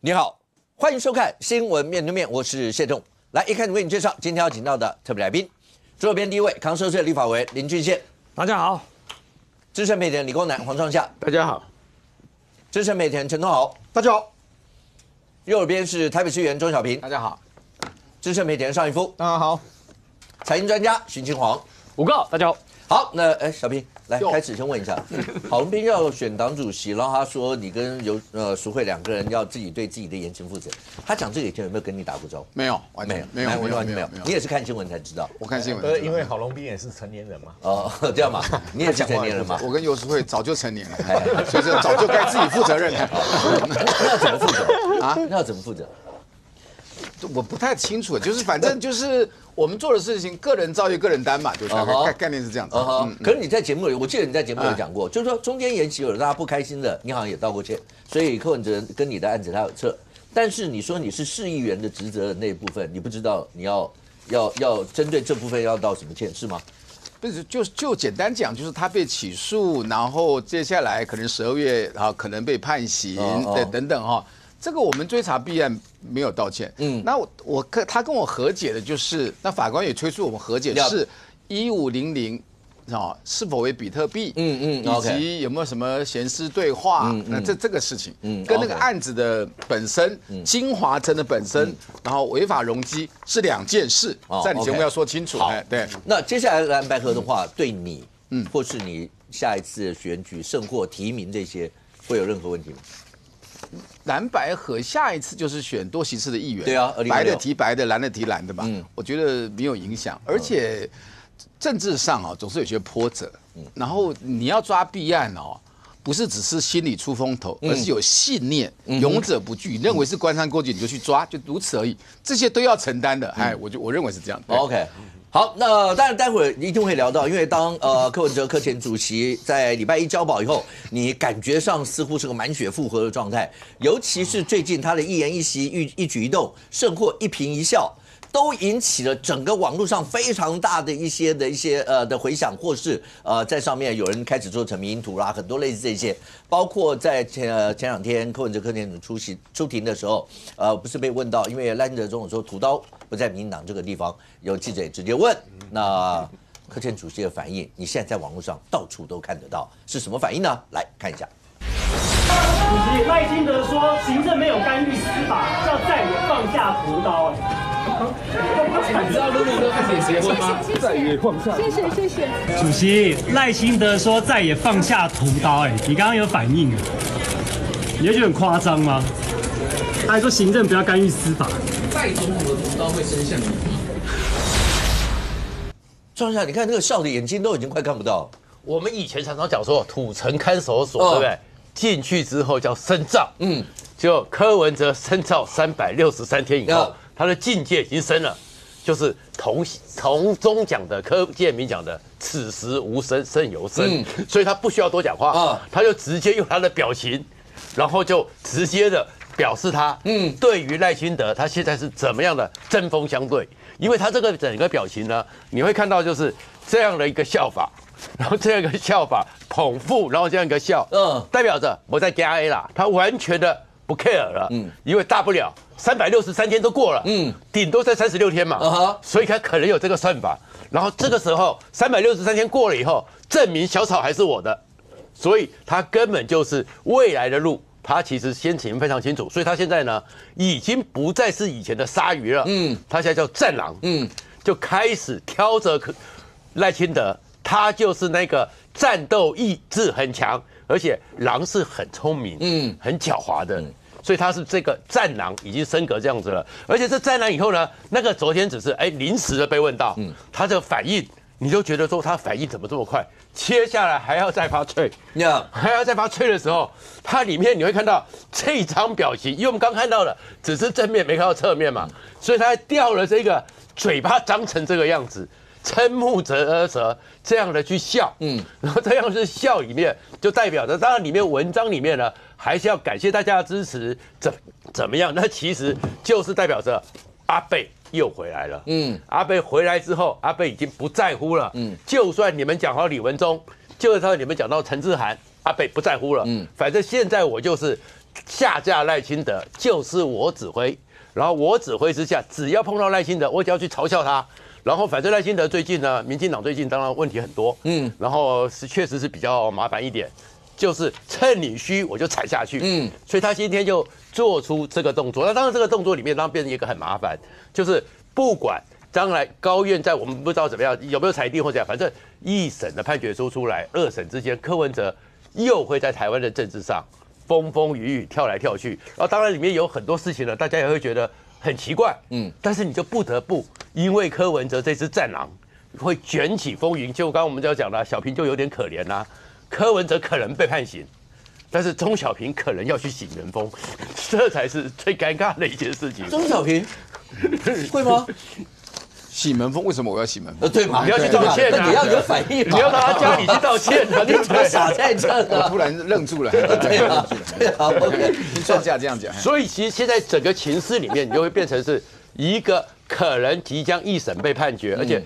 你好，欢迎收看《新闻面对面》，我是谢仲。来，一开始为你介绍今天要请到的特别来宾，左边第一位，康社社立法委员林俊宪，大家好；资深媒体人理工男黄创夏，大家好；资深媒体人陈东豪，大家好；右耳边是台北市议员钟小平，大家好；资深媒体人邵逸夫，大家好；财经专家徐清煌，五个，大家好。好，那小平来开始先问一下，郝龙斌要选党主席，然后他说你跟淑慧两个人要自己对自己的言行负责。他讲这个以前有没有跟你打过招呼？没有，完全没有，完全没有。你也是看新闻才知道？我看新闻，因为郝龙斌也是成年人嘛。哦，这样嘛，你也是成年人嘛？我跟游淑慧早就成年了，所以说早就该自己负责任了。那要怎么负责啊？那要怎么负责？我不太清楚，就是反正就是我们做的事情，个人造业个人担嘛，就是概念是这样子。可是你在节目里，我记得你在节目里有讲过，就是说中间延期有让大家不开心的，你好像也道过歉，所以柯文哲跟你的案子他有撤，但是你说你是市议员的职责的那一部分，你不知道你要针对这部分要道什么歉是吗？不是，就简单讲，就是他被起诉，然后接下来可能12月可能被判刑等等哈。这个我们追查弊案没有道歉，那他跟我和解的就是，那法官也催促我们和解是1500是否为比特币，以及有没有什么闲私对话，那这个事情，跟那个案子的本身，金华城的本身，然后违法容积是两件事，在你节目要说清楚。对。那接下来蓝白合的话，对你，或是你下一次选举胜获提名这些，会有任何问题吗？蓝白合下一次就是选多席次的议员，对啊，白的提白的，蓝的提蓝的嘛。我觉得没有影响，而且政治上总是有些波折。然后你要抓弊案不是只是心里出风头，而是有信念，勇者不惧。你认为是官商勾结，你就去抓，就如此而已。这些都要承担的。我认为是这样。OK。好，那当然，待会儿一定会聊到，因为当柯文哲柯前主席在礼拜一交保以后，你感觉上似乎是个满血复活的状态，尤其是最近他的一言一行、一举一动，甚或一颦一笑，都引起了整个网络上非常大的一些的回响，或是在上面有人开始做成迷因图啦，很多类似这些，包括在前两天柯文哲柯前出庭的时候，不是被问到，因为赖清德总统说屠刀不在民进党这个地方，有记者也直接问，那柯前主席的反应，你现在在网络上到处都看得到，是什么反应呢？来看一下。主席赖清德说，行政没有干预司法，要再也放下屠刀。你知道露露哥跟谁结婚吗？再也放下。谢谢。主席赖清德说再也放下屠刀，你刚刚有反应你会觉得很夸张吗？他还说行政不要干预司法。蔡总统的屠刀会伸向你吗？庄下，你看那个笑的眼睛都已经快看不到。我们以前常常讲说土城看守所，对不对？进去之后叫深造，就柯文哲深造363天以后，他的境界已经升了，就是同中讲的柯建铭讲的此时无声胜有声，所以他不需要多讲话，他就直接用他的表情，然后就直接的表示他对于赖清德他现在是怎么样的针锋相对，因为他这个整个表情呢，你会看到就是这样的一个笑法。然后这样一个笑法捧腹，然后这样一个笑，代表着我在加 A 啦，他完全的不 care 了，因为大不了363天都过了，顶多在36天嘛，所以他可能有这个算法。然后这个时候363天过了以后，证明小草还是我的，所以他根本就是未来的路，他其实先前非常清楚，所以他现在呢已经不再是以前的鲨鱼了，他现在叫战狼，就开始挑着赖清德。他就是那个战斗意志很强，而且狼是很聪明，很狡猾的，所以他是这个战狼已经升格这样子了。而且这战狼以后呢，那个昨天只是临时的被问到，他这个反应，你就觉得说他反应怎么这么快？接下来还要再发脆，还要再发脆的时候，它里面你会看到这张表情，因为我们刚看到的只是正面，没看到侧面嘛，所以他掉了这个嘴巴张成这个样子。瞠目结舌这样的去笑，然后这样是笑里面就代表着，当然里面文章里面呢，还是要感谢大家的支持，怎么样？那其实就是代表着阿贝又回来了，阿贝回来之后，阿贝已经不在乎了，就算你们讲好李文忠，就算你们讲到陈志涵，阿贝不在乎了，反正现在我就是下架赖清德就是我指挥，然后我指挥之下，只要碰到赖清德，我只要去嘲笑他。然后反正赖清德最近呢，民进党最近当然问题很多，然后确实是比较麻烦一点，就是趁你虚我就踩下去，所以他今天就做出这个动作。那当然这个动作里面当然变成一个很麻烦，就是不管将来高院在我们不知道怎么样有没有裁定或者反正一审的判决书出来，二审之间柯文哲又会在台湾的政治上风风雨雨跳来跳去，然后当然里面有很多事情呢，大家也会觉得很奇怪，但是你就不得不因为柯文哲这只战狼会卷起风云，就刚刚我们就要讲了，小平就有点可怜啦，柯文哲可能被判刑，但是钟小平可能要去洗元丰，这才是最尴尬的一件事情。钟小平会吗？洗门风，为什么我要洗门风？对嘛？你要去道歉啊！那你要有反应嘛，你要到他家里去道歉啊！你怎么傻在这我啊？突然愣住了，对啊，对啊，OK。创下这样讲，所以其实现在整个情势里面，你就会变成是一个可能即将一审被判决，而且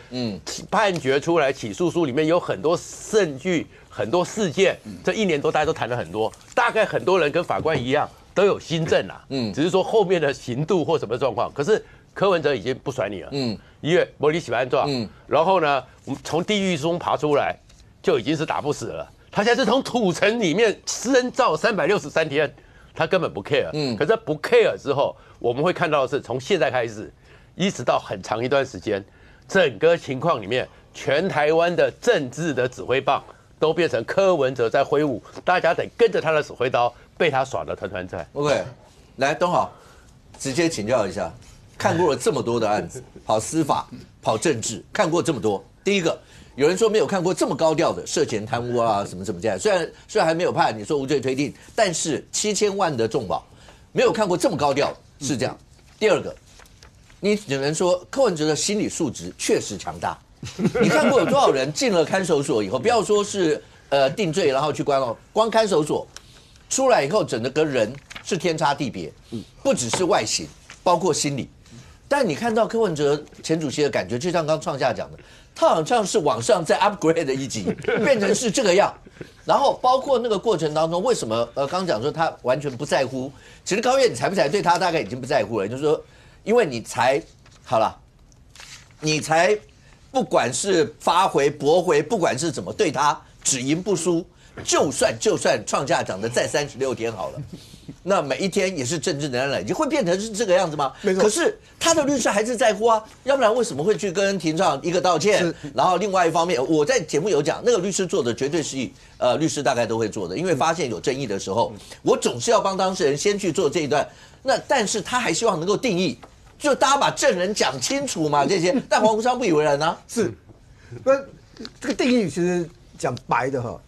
判决出来起诉书里面有很多证据、很多事件，这1年多大家都谈了很多，大概很多人跟法官一样都有新证啦，只是说后面的刑度或什么状况，可是柯文哲已经不甩你了，因为摩里喜欢状，然后呢，我们从地狱中爬出来，就已经是打不死了。他现在是从土城里面深造363天，他根本不 care，可是不 care 之后，我们会看到的是从现在开始，一直到很长一段时间，整个情况里面，全台湾的政治的指挥棒都变成柯文哲在挥舞，大家得跟着他的指挥刀，被他耍得团团转。OK， 来，东豪，直接请教一下。看过了这么多的案子，跑司法、跑政治，看过这么多。第一个，有人说没有看过这么高调的涉嫌贪污啊，什么这样。虽然还没有判，你说无罪推定，但是7000万的重保，没有看过这么高调，是这样。第二个，你只能说柯文哲的心理素质确实强大。你看过有多少人进了看守所以后，不要说是定罪然后去关了，光看守所出来以后，整个人是天差地别，不只是外形，包括心理。但你看到柯文哲前主席的感觉，就像刚创下讲的，他好像是往上再 upgrade 的一级，变成是这个样。然后包括那个过程当中，为什么刚讲说他完全不在乎？其实高院你裁不裁对他大概已经不在乎了，就是说，因为你才好了，你才不管是发回驳回，不管是怎么对他只赢不输，就算创下讲的再36天好了。那每一天也是政治能量累积，会变成是这个样子吗？没错。可是他的律师还是在乎啊，要不然为什么会去跟庭上一个道歉？然后另外一方面，我在节目有讲，那个律师做的绝对是律师大概都会做的，因为发现有争议的时候，我总是要帮当事人先去做这一段。那但是他还希望能够定义，就大家把证人讲清楚嘛，这些。但黄国昌不以为然啊。是，那这个定义其实讲白的哈，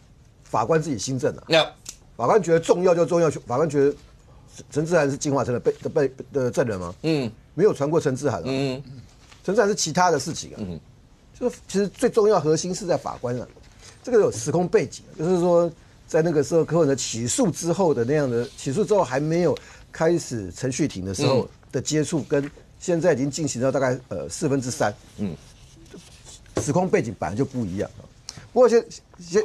法官自己心证啊。法官觉得重要就重要，法官觉得陈志涵是进化成的证人吗？没有传过陈志涵啊。陈志涵是其他的事情啊。就是其实最重要核心是在法官啊，这个有时空背景，就是说在那个时候柯文哲起诉之后的那样的起诉之后还没有开始程序庭的时候的接触，跟现在已经进行到大概3/4。时空背景本来就不一样啊。不过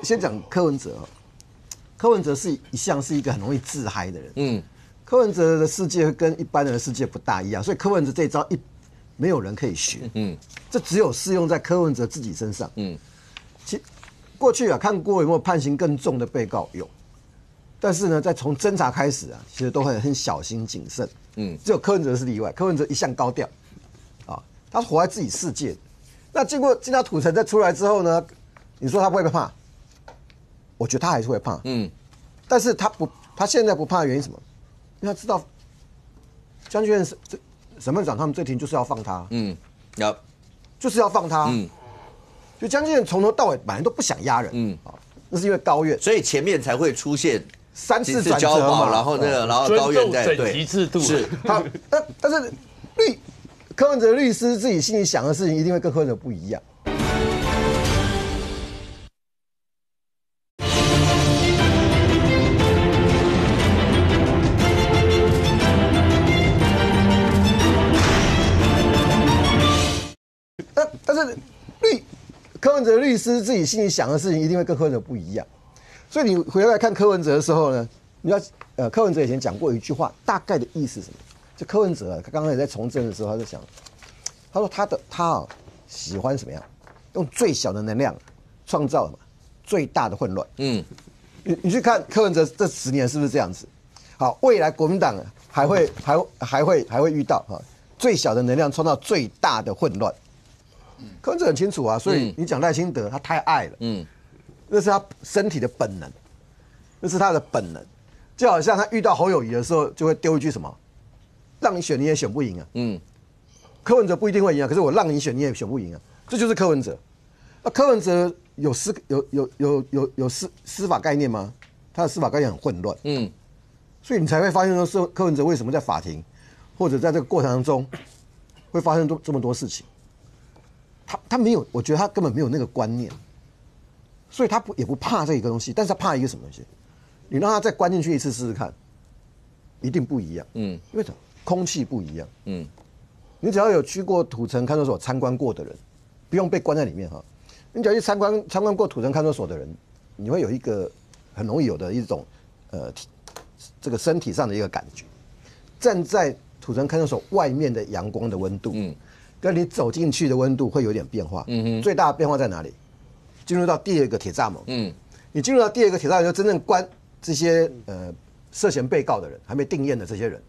先讲柯文哲啊。柯文哲一向是一个很容易自嗨的人，柯文哲的世界跟一般人的世界不大一样，所以柯文哲这一招没有人可以学，这只有适用在柯文哲自己身上，其过去啊看过有没有判刑更重的被告有，但是呢，在从侦查开始啊，其实都会很小心谨慎，只有柯文哲是例外，柯文哲一向高调，啊，他活在自己世界，那进到土城再出来之后呢，你说他会不会怕？我觉得他还是会怕，但是他现在不怕的原因是什么？因为他知道江俊彦审判长他们这庭就是要放他，就是要放他，就江俊彦从头到尾本来都不想压人，那是因为高院，所以前面才会出现3次转折嘛，然后高院在尊重整级制度是他，但是柯文哲律师自己心里想的事情一定会跟柯文哲不一样。但是柯文哲律师自己心里想的事情一定会跟柯文哲不一样，所以你回来看柯文哲的时候呢，你知道柯文哲以前讲过一句话，大概的意思是什么？就柯文哲他刚刚也在从政的时候，他就想，他说他喜欢什么样？用最小的能量创造什么最大的混乱。你去看柯文哲这10年是不是这样子？好，未来国民党还会遇到最小的能量创造最大的混乱。柯文哲很清楚啊，所以你讲赖清德他太爱了，那是他身体的本能，那是他的本能，就好像他遇到侯友宜的时候就会丢一句什么，让你选你也选不赢啊。柯文哲不一定会赢啊，可是我让你选你也选不赢啊，这就是柯文哲。那柯文哲有司法概念吗？他的司法概念很混乱，所以你才会发现说柯文哲为什么在法庭或者在这个过程当中会发生这么多事情。他没有，我觉得他根本没有那个观念，所以他也不怕这个东西，但是他怕一个什么东西？你让他再关进去一次试试看，一定不一样。因为什么？空气不一样。你只要有去过土城看守所参观过的人，不用被关在里面哈。你只要去参观过土城看守所的人，你会有一个很容易有的一种这个身体上的一个感觉。站在土城看守所外面的阳光的温度，跟你走进去的温度会有点变化。最大的变化在哪里？进入到第2个铁栅门。你进入到第2个铁栅门，就真正关这些涉嫌被告的人，还没定验的这些人，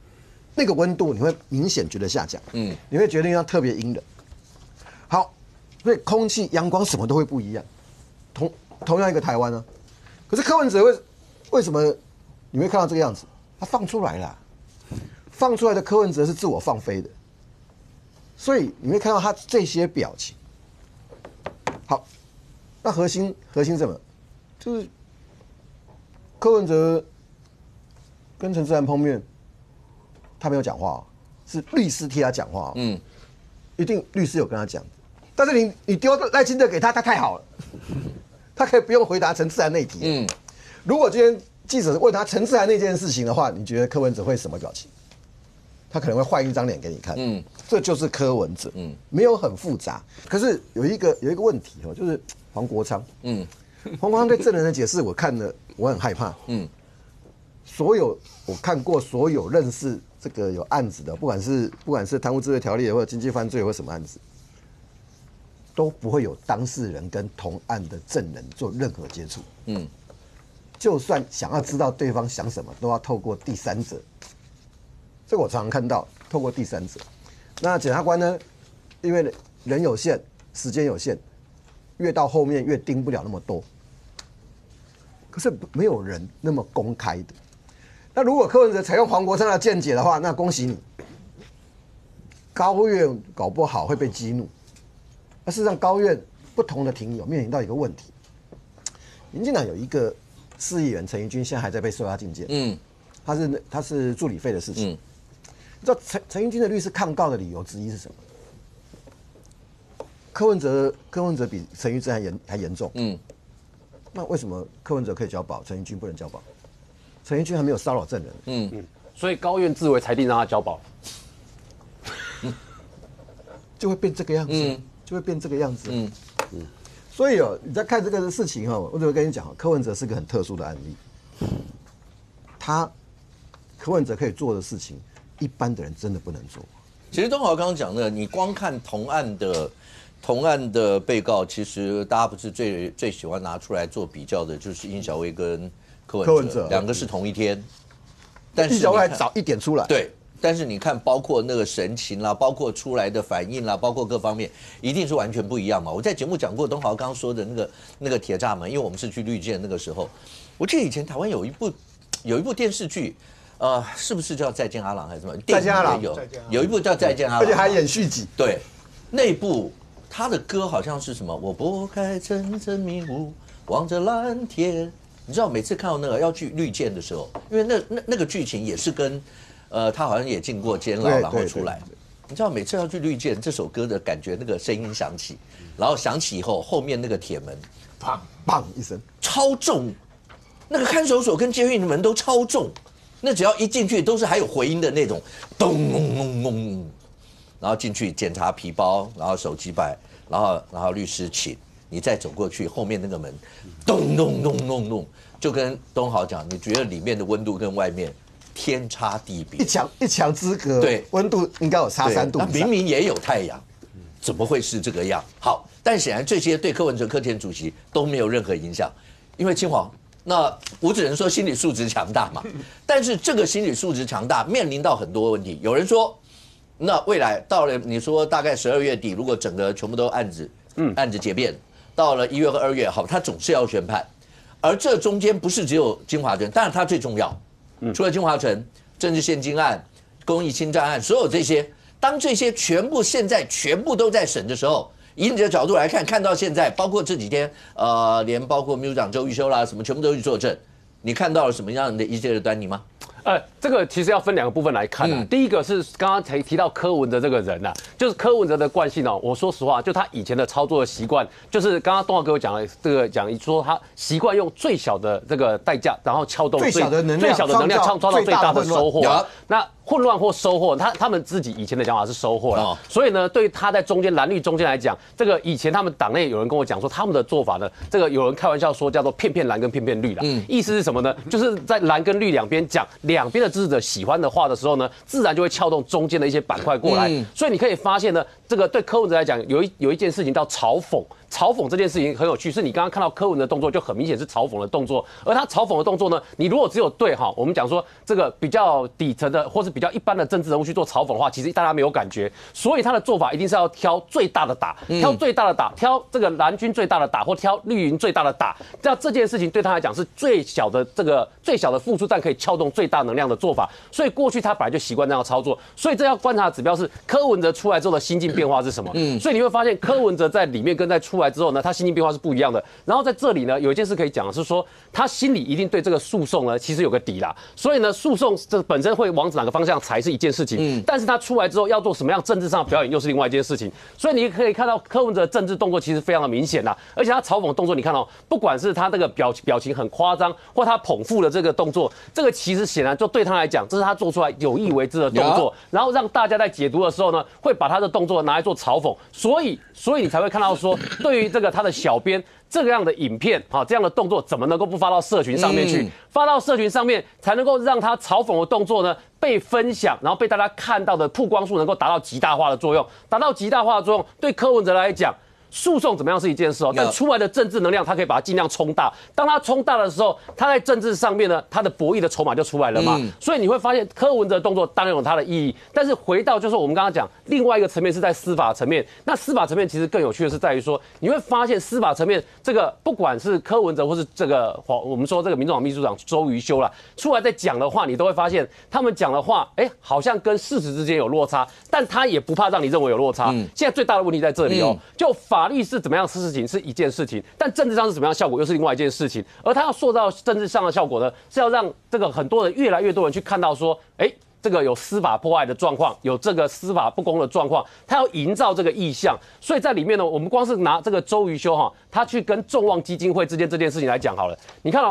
那个温度你会明显觉得下降。你会觉得要特别阴冷。好，所以空气、阳光什么都会不一样。同样一个台湾呢，可是柯文哲为什么你会看到这个样子？他放出来了，放出来的柯文哲是自我放飞的。所以你会看到他这些表情。好，那核心什么？就是柯文哲跟陈智菡碰面，他没有讲话，是律师替他讲话。一定律师有跟他讲。但是你丢赖清德给他太好了，他可以不用回答陈智菡那题。如果今天记者问他陈智菡那件事情的话，你觉得柯文哲会什么表情？他可能会换一张脸给你看。这就是柯文哲。没有很复杂。可是有一个问题就是黄国昌。黄国昌对证人的解释，我看了我很害怕。我看过所有认识这个有案子的，不管是贪污治罪条例或者经济犯罪或什么案子，都不会有当事人跟同案的证人做任何接触。就算想要知道对方想什么，都要透过第三者。这个我常常看到，透过第三者。那检察官呢，因为人有限，时间有限，越到后面越盯不了那么多。可是没有人那么公开的。那如果柯文哲采用黄国昌的见解的话，那恭喜你，高院搞不好会被激怒。那事实上，高院不同的庭有面临到一个问题，民进党有一个市议员陈怡君，现在还在被收押禁见。他是助理费的事情。你知道陈怡君的律师抗告的理由之一是什么？柯文哲比陈玉珍还严重。那为什么柯文哲可以交保，陈怡君不能交保？陈怡君还没有骚扰证人。所以高院自为裁定让他交保，就会变这个样子。就会变这个样子。所以你在看这个事情我就会跟你讲，柯文哲是个很特殊的案例。柯文哲可以做的事情，一般的人真的不能做。其实东豪刚刚讲的，你光看同案的被告，其实大家不是最喜欢拿出来做比较的，就是殷小薇跟柯文哲两个是同一天，但是殷小薇还早一点出来。对。但是你看，包括那个神情啦，包括出来的反应啦，包括各方面，一定是完全不一样嘛。我在节目讲过，东豪刚刚说的那个铁栅门，因为我们是去绿箭那个时候，我记得以前台湾有一部电视剧，是不是叫《再见阿郎》还是什么？再见阿郎有一部叫《再见阿郎》，而且还演续集。对，那部他的歌好像是什么？我拨开层层迷雾，望着蓝天。你知道，每次看到那个要去绿箭的时候，因为那个剧情也是跟。他好像也进过监牢，然后出来。你知道，每次要去绿箭，这首歌的感觉，那个声音响起，然后响起以后，后面那个铁门，砰砰一声，超重。那个看守所跟监狱的门都超重，那只要一进去都是还有回音的那种，咚咚咚咚。然后进去检查皮包，然后手机摆，然后律师请你再走过去，后面那个门，咚咚咚咚咚，就跟东豪讲，你觉得里面的温度跟外面天差地别，一墙之隔，对，温度应该有差3度。那明明也有太阳，怎么会是这个样？好，但显然这些对柯文哲、柯前主席都没有任何影响，因为青黄。那我只能说心理素质强大嘛，但是这个心理素质强大面临到很多问题。有人说，那未来到了你说大概12月底，如果整个全部都案子结辩，到了1月和2月，好，他总是要宣判，而这中间不是只有金华城，当然它最重要，除了金华城、政治现金案、公益侵占案，所有这些，当这些现在全部都在审的时候。以你的角度来看，看到现在，包括这几天，连包括秘书长周玉修啦，什么全部都去作证，你看到了什么样的一些的端倪吗？这个其实要分2个部分来看啊。第一个是刚刚才提到柯文哲这个人啊，就是柯文哲的惯性哦。我说实话，就他以前的操作的习惯，就是刚刚东豪哥讲了这个说他习惯用最小的这个代价，然后撬动最小的能量，创造最大的收获。那混乱或收获，他们自己以前的讲法是收获了，所以呢，对于他在中间蓝绿中间来讲，这个以前他们党内有人跟我讲说，他们的做法呢，这个有人开玩笑说叫做片片蓝跟片片绿啦，意思是什么呢？就是在蓝跟绿两边讲两边的支持者喜欢的话的时候呢，自然就会撬动中间的一些板块过来，所以你可以发现呢，这个对柯文哲来讲，有一件事情叫嘲讽。嘲讽这件事情很有趣，是你刚刚看到柯文的动作就很明显是嘲讽的动作，而他嘲讽的动作呢，你如果只有对我们讲说这个比较底层的或是比较一般的政治人物去做嘲讽的话，其实大家没有感觉，所以他的做法一定是要挑最大的打，挑最大的打，挑这个蓝军最大的打，或挑绿营最大的打，这件事情对他来讲是最小的付出，但可以撬动最大能量的做法，所以过去他本来就习惯这样操作，所以这要观察的指标是柯文哲出来之后的心境变化是什么，所以你会发现柯文哲在里面跟在出来之后呢，他心境变化是不一样的。然后在这里呢，有一件事可以讲的是说，他心里一定对这个诉讼呢，其实有个底啦。所以呢，诉讼这本身会往哪个方向才是一件事情，但是他出来之后要做什么样政治上的表演，又是另外一件事情。所以你可以看到柯文哲的政治动作其实非常的明显啦，而且他嘲讽动作，你看哦，不管是他这个表情很夸张，或他捧腹的这个动作，这个其实显然就对他来讲，这是他做出来有意为之的动作，然后让大家在解读的时候呢，会把他的动作拿来做嘲讽，所以你才会看到说，对于这个他的小编这样的影片这样的动作怎么能够不发到社群上面去？发到社群上面才能够让他嘲讽的动作呢被分享，然后被大家看到的曝光数能够达到极大化的作用。达到极大化的作用，对柯文哲来讲，诉讼怎么样是一件事但出来的政治能量，他可以把它尽量冲大。当他冲大的时候，他在政治上面呢，他的博弈的筹码就出来了嘛。所以你会发现柯文哲的动作当然有它的意义，但是回到就是我们刚刚讲另外一个层面是在司法层面。那司法层面其实更有趣的是在于说，你会发现司法层面这个不管是柯文哲或是这个我们说这个民众党秘书长周瑜修啦，出来在讲的话，你都会发现他们讲的话，好像跟事实之间有落差，但他也不怕让你认为有落差。现在最大的问题在这里就法律是怎么样事情是一件事情，但政治上是怎么样效果又是另外一件事情。而他要塑造政治上的效果呢，是要让这个很多人越来越多人去看到说，这个有司法破坏的状况，有这个司法不公的状况，他要营造这个意象。所以在里面呢，我们光是拿这个周瑜修他去跟众望基金会之间这件事情来讲好了，你看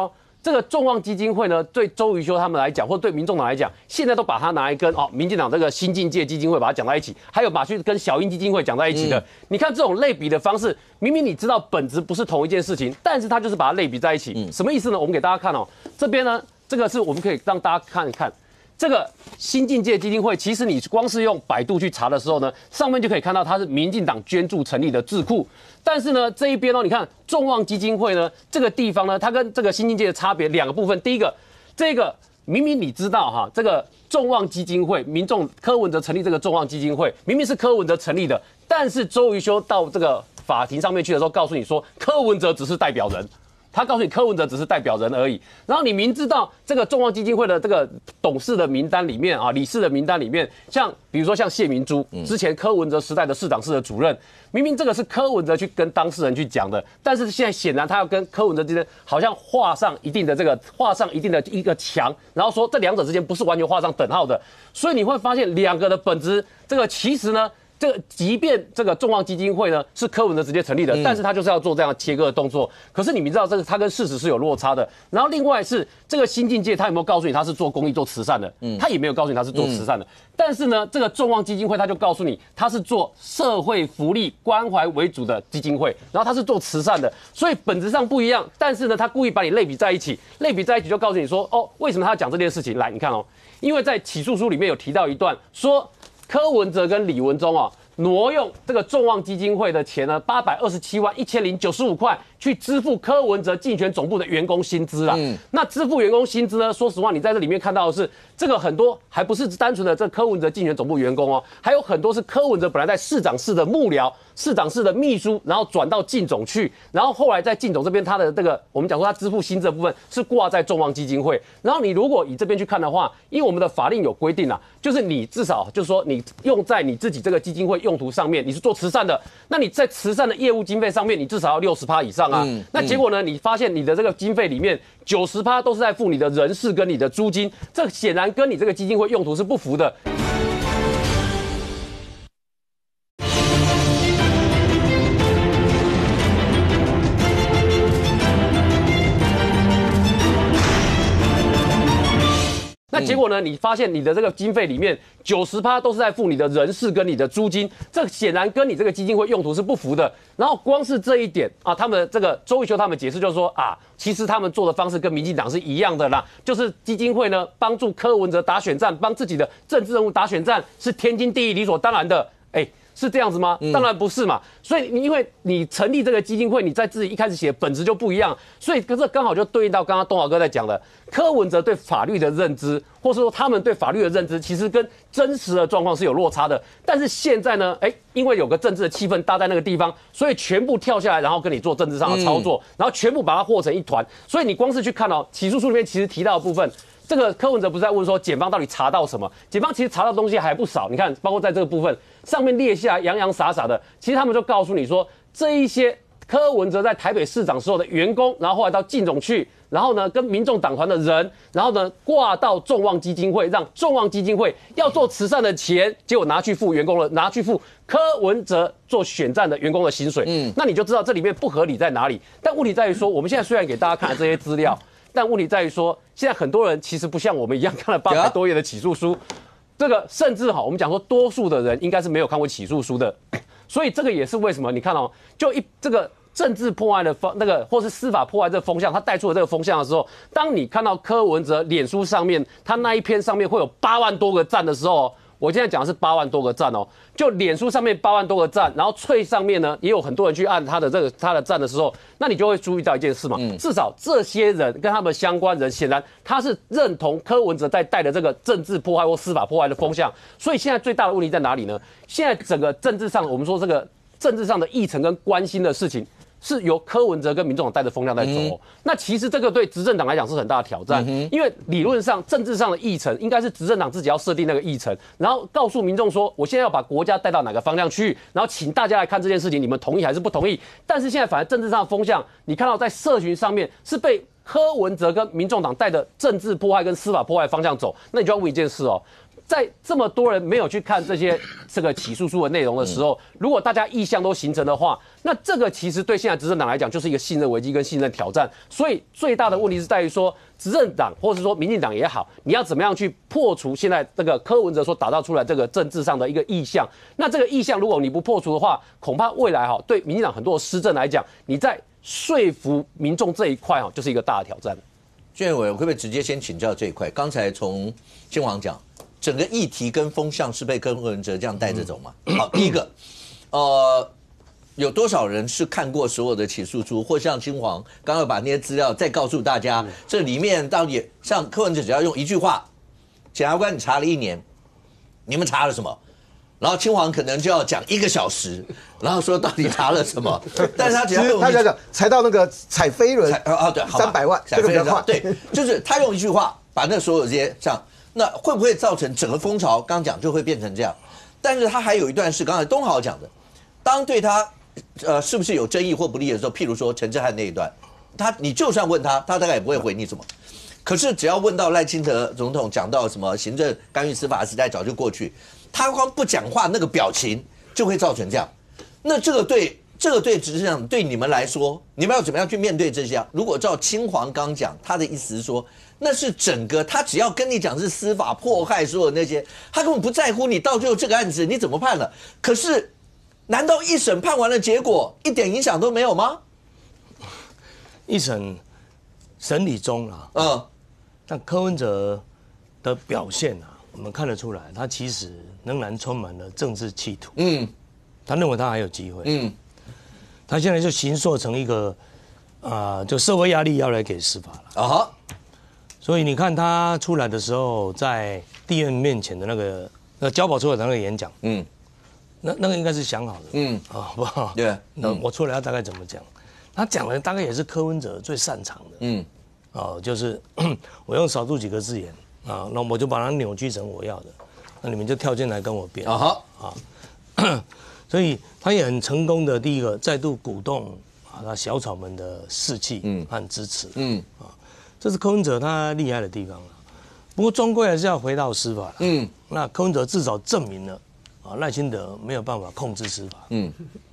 这个众望基金会呢，对周瑜修他们来讲，或对民众党来讲，现在都把它拿来跟民进党这个新境界基金会把它讲在一起，还有把去跟小英基金会讲在一起的。你看这种类比的方式，明明你知道本质不是同一件事情，但是他就是把它类比在一起。什么意思呢？我们给大家看这边呢，这个是我们可以让大家看一看。这个新境界基金会，其实你光是用百度去查的时候呢，上面就可以看到它是民进党捐助成立的智库。但是呢，这一边你看众望基金会呢，这个地方呢，它跟这个新境界的差别2个部分。第一个，这个明明你知道这个众望基金会，柯文哲成立这个众望基金会，明明是柯文哲成立的，但是周瑜修到这个法庭上面去的时候，告诉你说柯文哲只是代表人。他告诉你柯文哲只是代表人而已，然后你明知道这个众望基金会的这个董事的名单里面理事的名单里面，比如说像谢明珠，之前柯文哲时代的市长室的主任，明明这个是柯文哲去跟当事人去讲的，但是现在显然他要跟柯文哲之间好像画上一定的一个墙，然后说这两者之间不是完全画上等号的，所以你会发现2个的本质，这个其实呢。这个即便这个众望基金会呢是柯文哲直接成立的，但是他就是要做这样切割的动作。可是你明知道这个他跟事实是有落差的。然后另外是这个新境界，他有没有告诉你他是做公益、做慈善的？他也没有告诉你他是做慈善的。但是呢，这个众望基金会他就告诉你他是做社会福利关怀为主的基金会，然后他是做慈善的，所以本质上不一样。但是呢，他故意把你类比在一起，就告诉你说，哦，为什么他要讲这件事情？来，你看哦，因为在起诉书里面有提到一段说。柯文哲跟李文忠挪用这个众望基金会的钱呢，8271095块去支付柯文哲竞选总部的员工薪资啦。那支付员工薪资呢，说实话，你在这里面看到的是这个很多还不是单纯的这柯文哲竞选总部员工还有很多是柯文哲本来在市长室的幕僚、市长室的秘书，然后转到竞总去，然后后来在竞总这边他的这个我们讲说他支付薪资的部分是挂在众望基金会。然后你如果以这边去看的话，因为我们的法令有规定就是你至少就是说你用在你自己这个基金会用途上面，你是做慈善的，那你在慈善的业务经费上面，你至少要60%以上啊。那结果呢，你发现你的这个经费里面90%都是在付你的人事跟你的租金，这显然跟你这个基金会用途是不符的。那结果呢？你发现你的这个经费里面90%都是在付你的人事跟你的租金，这显然跟你这个基金会用途是不符的。然后光是这一点他们这个周玉修他们解释就是说其实他们做的方式跟民进党是一样的啦，就是基金会呢帮助柯文哲打选战，帮自己的政治人物打选战是天经地义、理所当然的。是这样子吗？当然不是嘛。所以因为你成立这个基金会，你在自己一开始写的本质就不一样，所以这刚好就对应到刚刚东豪哥在讲的，柯文哲对法律的认知，或是说他们对法律的认知，其实跟真实的状况是有落差的。但是现在呢，因为有个政治的气氛搭在那个地方，所以全部跳下来，然后跟你做政治上的操作，然后全部把它和成一团。所以你光是去看起诉书里面其实提到的部分。这个柯文哲不是在问说检方到底查到什么？检方其实查到东西还不少，你看，包括在这个部分上面列下洋洋洒洒的，其实他们就告诉你说，这一些柯文哲在台北市长时候的员工，然后后来到竞总去，然后呢跟民众党团的人，然后呢挂到众望基金会，让众望基金会要做慈善的钱，结果拿去付员工了，拿去付柯文哲做选战的员工的薪水。那你就知道这里面不合理在哪里。但问题在于说，我们现在虽然给大家看了这些资料。但问题在于说，现在很多人其实不像我们一样看了800多页的起诉书，这个甚至我们讲说多数的人应该是没有看过起诉书的，所以这个也是为什么你看就这个政治破坏的或是司法破坏这个风向，他带出了这个风向的时候，当你看到柯文哲脸书上面他那一篇上面会有8万多个赞的时候。我现在讲的是8万多个赞就脸书上面8万多个赞，然后脆上面呢也有很多人去按他的赞的时候，那你就会注意到一件事嘛，至少这些人跟他们相关人，显然他是认同柯文哲在带的这个政治迫害或司法迫害的风向，所以现在最大的问题在哪里呢？现在整个政治上，我们说这个政治上的议程跟关心的事情。是由柯文哲跟民众党带着风向在走那其实这个对执政党来讲是很大的挑战，因为理论上政治上的议程应该是执政党自己要设定那个议程，然后告诉民众说，我现在要把国家带到哪个方向去，然后请大家来看这件事情，你们同意还是不同意？但是现在反而政治上的风向，你看到在社群上面是被柯文哲跟民众党带的政治迫害跟司法迫害方向走，那你就要问一件事在这么多人没有去看这个起诉书的内容的时候，如果大家意向都形成的话，那这个其实对现在执政党来讲就是一个信任危机跟信任挑战。所以最大的问题是在于说，执政党或者说民进党也好，你要怎么样去破除现在这个柯文哲所打造出来这个政治上的一个意向？那这个意向如果你不破除的话，恐怕未来对民进党很多的施政来讲，你在说服民众这一块就是一个大的挑战。卷委，我可不可以直接先请教这一块？刚才从先王讲。整个议题跟风向是被柯文哲这样带着走吗？好，第一个，有多少人是看过所有的起诉书，或像金黄刚刚把那些资料再告诉大家，这里面到底像柯文哲只要用一句话，检察官你查了1年，你们查了什么？然后青黄可能就要讲1个小时，然后说到底查了什么？但是他只要用他讲才到那个踩飞轮对，300万，这个比较快。对，就是他用一句话把那所有这些像。那会不会造成整个风潮？刚讲就会变成这样，但是他还有一段是刚才东豪讲的，当对他是不是有争议或不利的时候，譬如说陈智菡那一段，你就算问他大概也不会回你什么。可是只要问到赖清德总统讲到什么行政干预司法时代早就过去，他光不讲话那个表情，就会造成这样。那这个对执政党对你们来说，你们要怎么样去面对这些？如果照青黄刚讲，他的意思是说，那是整个他只要跟你讲是司法迫害所有那些，他根本不在乎你到最后这个案子你怎么判了。可是，难道一审判完了结果一点影响都没有吗？一审审理中了，但柯文哲的表现啊，我们看得出来，他其实仍然充满了政治企图。他认为他还有机会。他现在就形塑成一个就社会压力要来给司法了。所以你看他出来的时候，在地院面前的那个交保出来的那个演讲，那个应该是想好的。好不好？对。那我出来要大概怎么讲？他讲的大概也是柯文哲最擅长的。就是我用少数几个字眼那我就把它扭曲成我要的，那你们就跳进来跟我辩。所以他也很成功的，第一个再度鼓动他小草们的士气和支持。这是柯文哲他厉害的地方了。不过终归还是要回到司法了。那柯文哲至少证明了赖清德没有办法控制司法。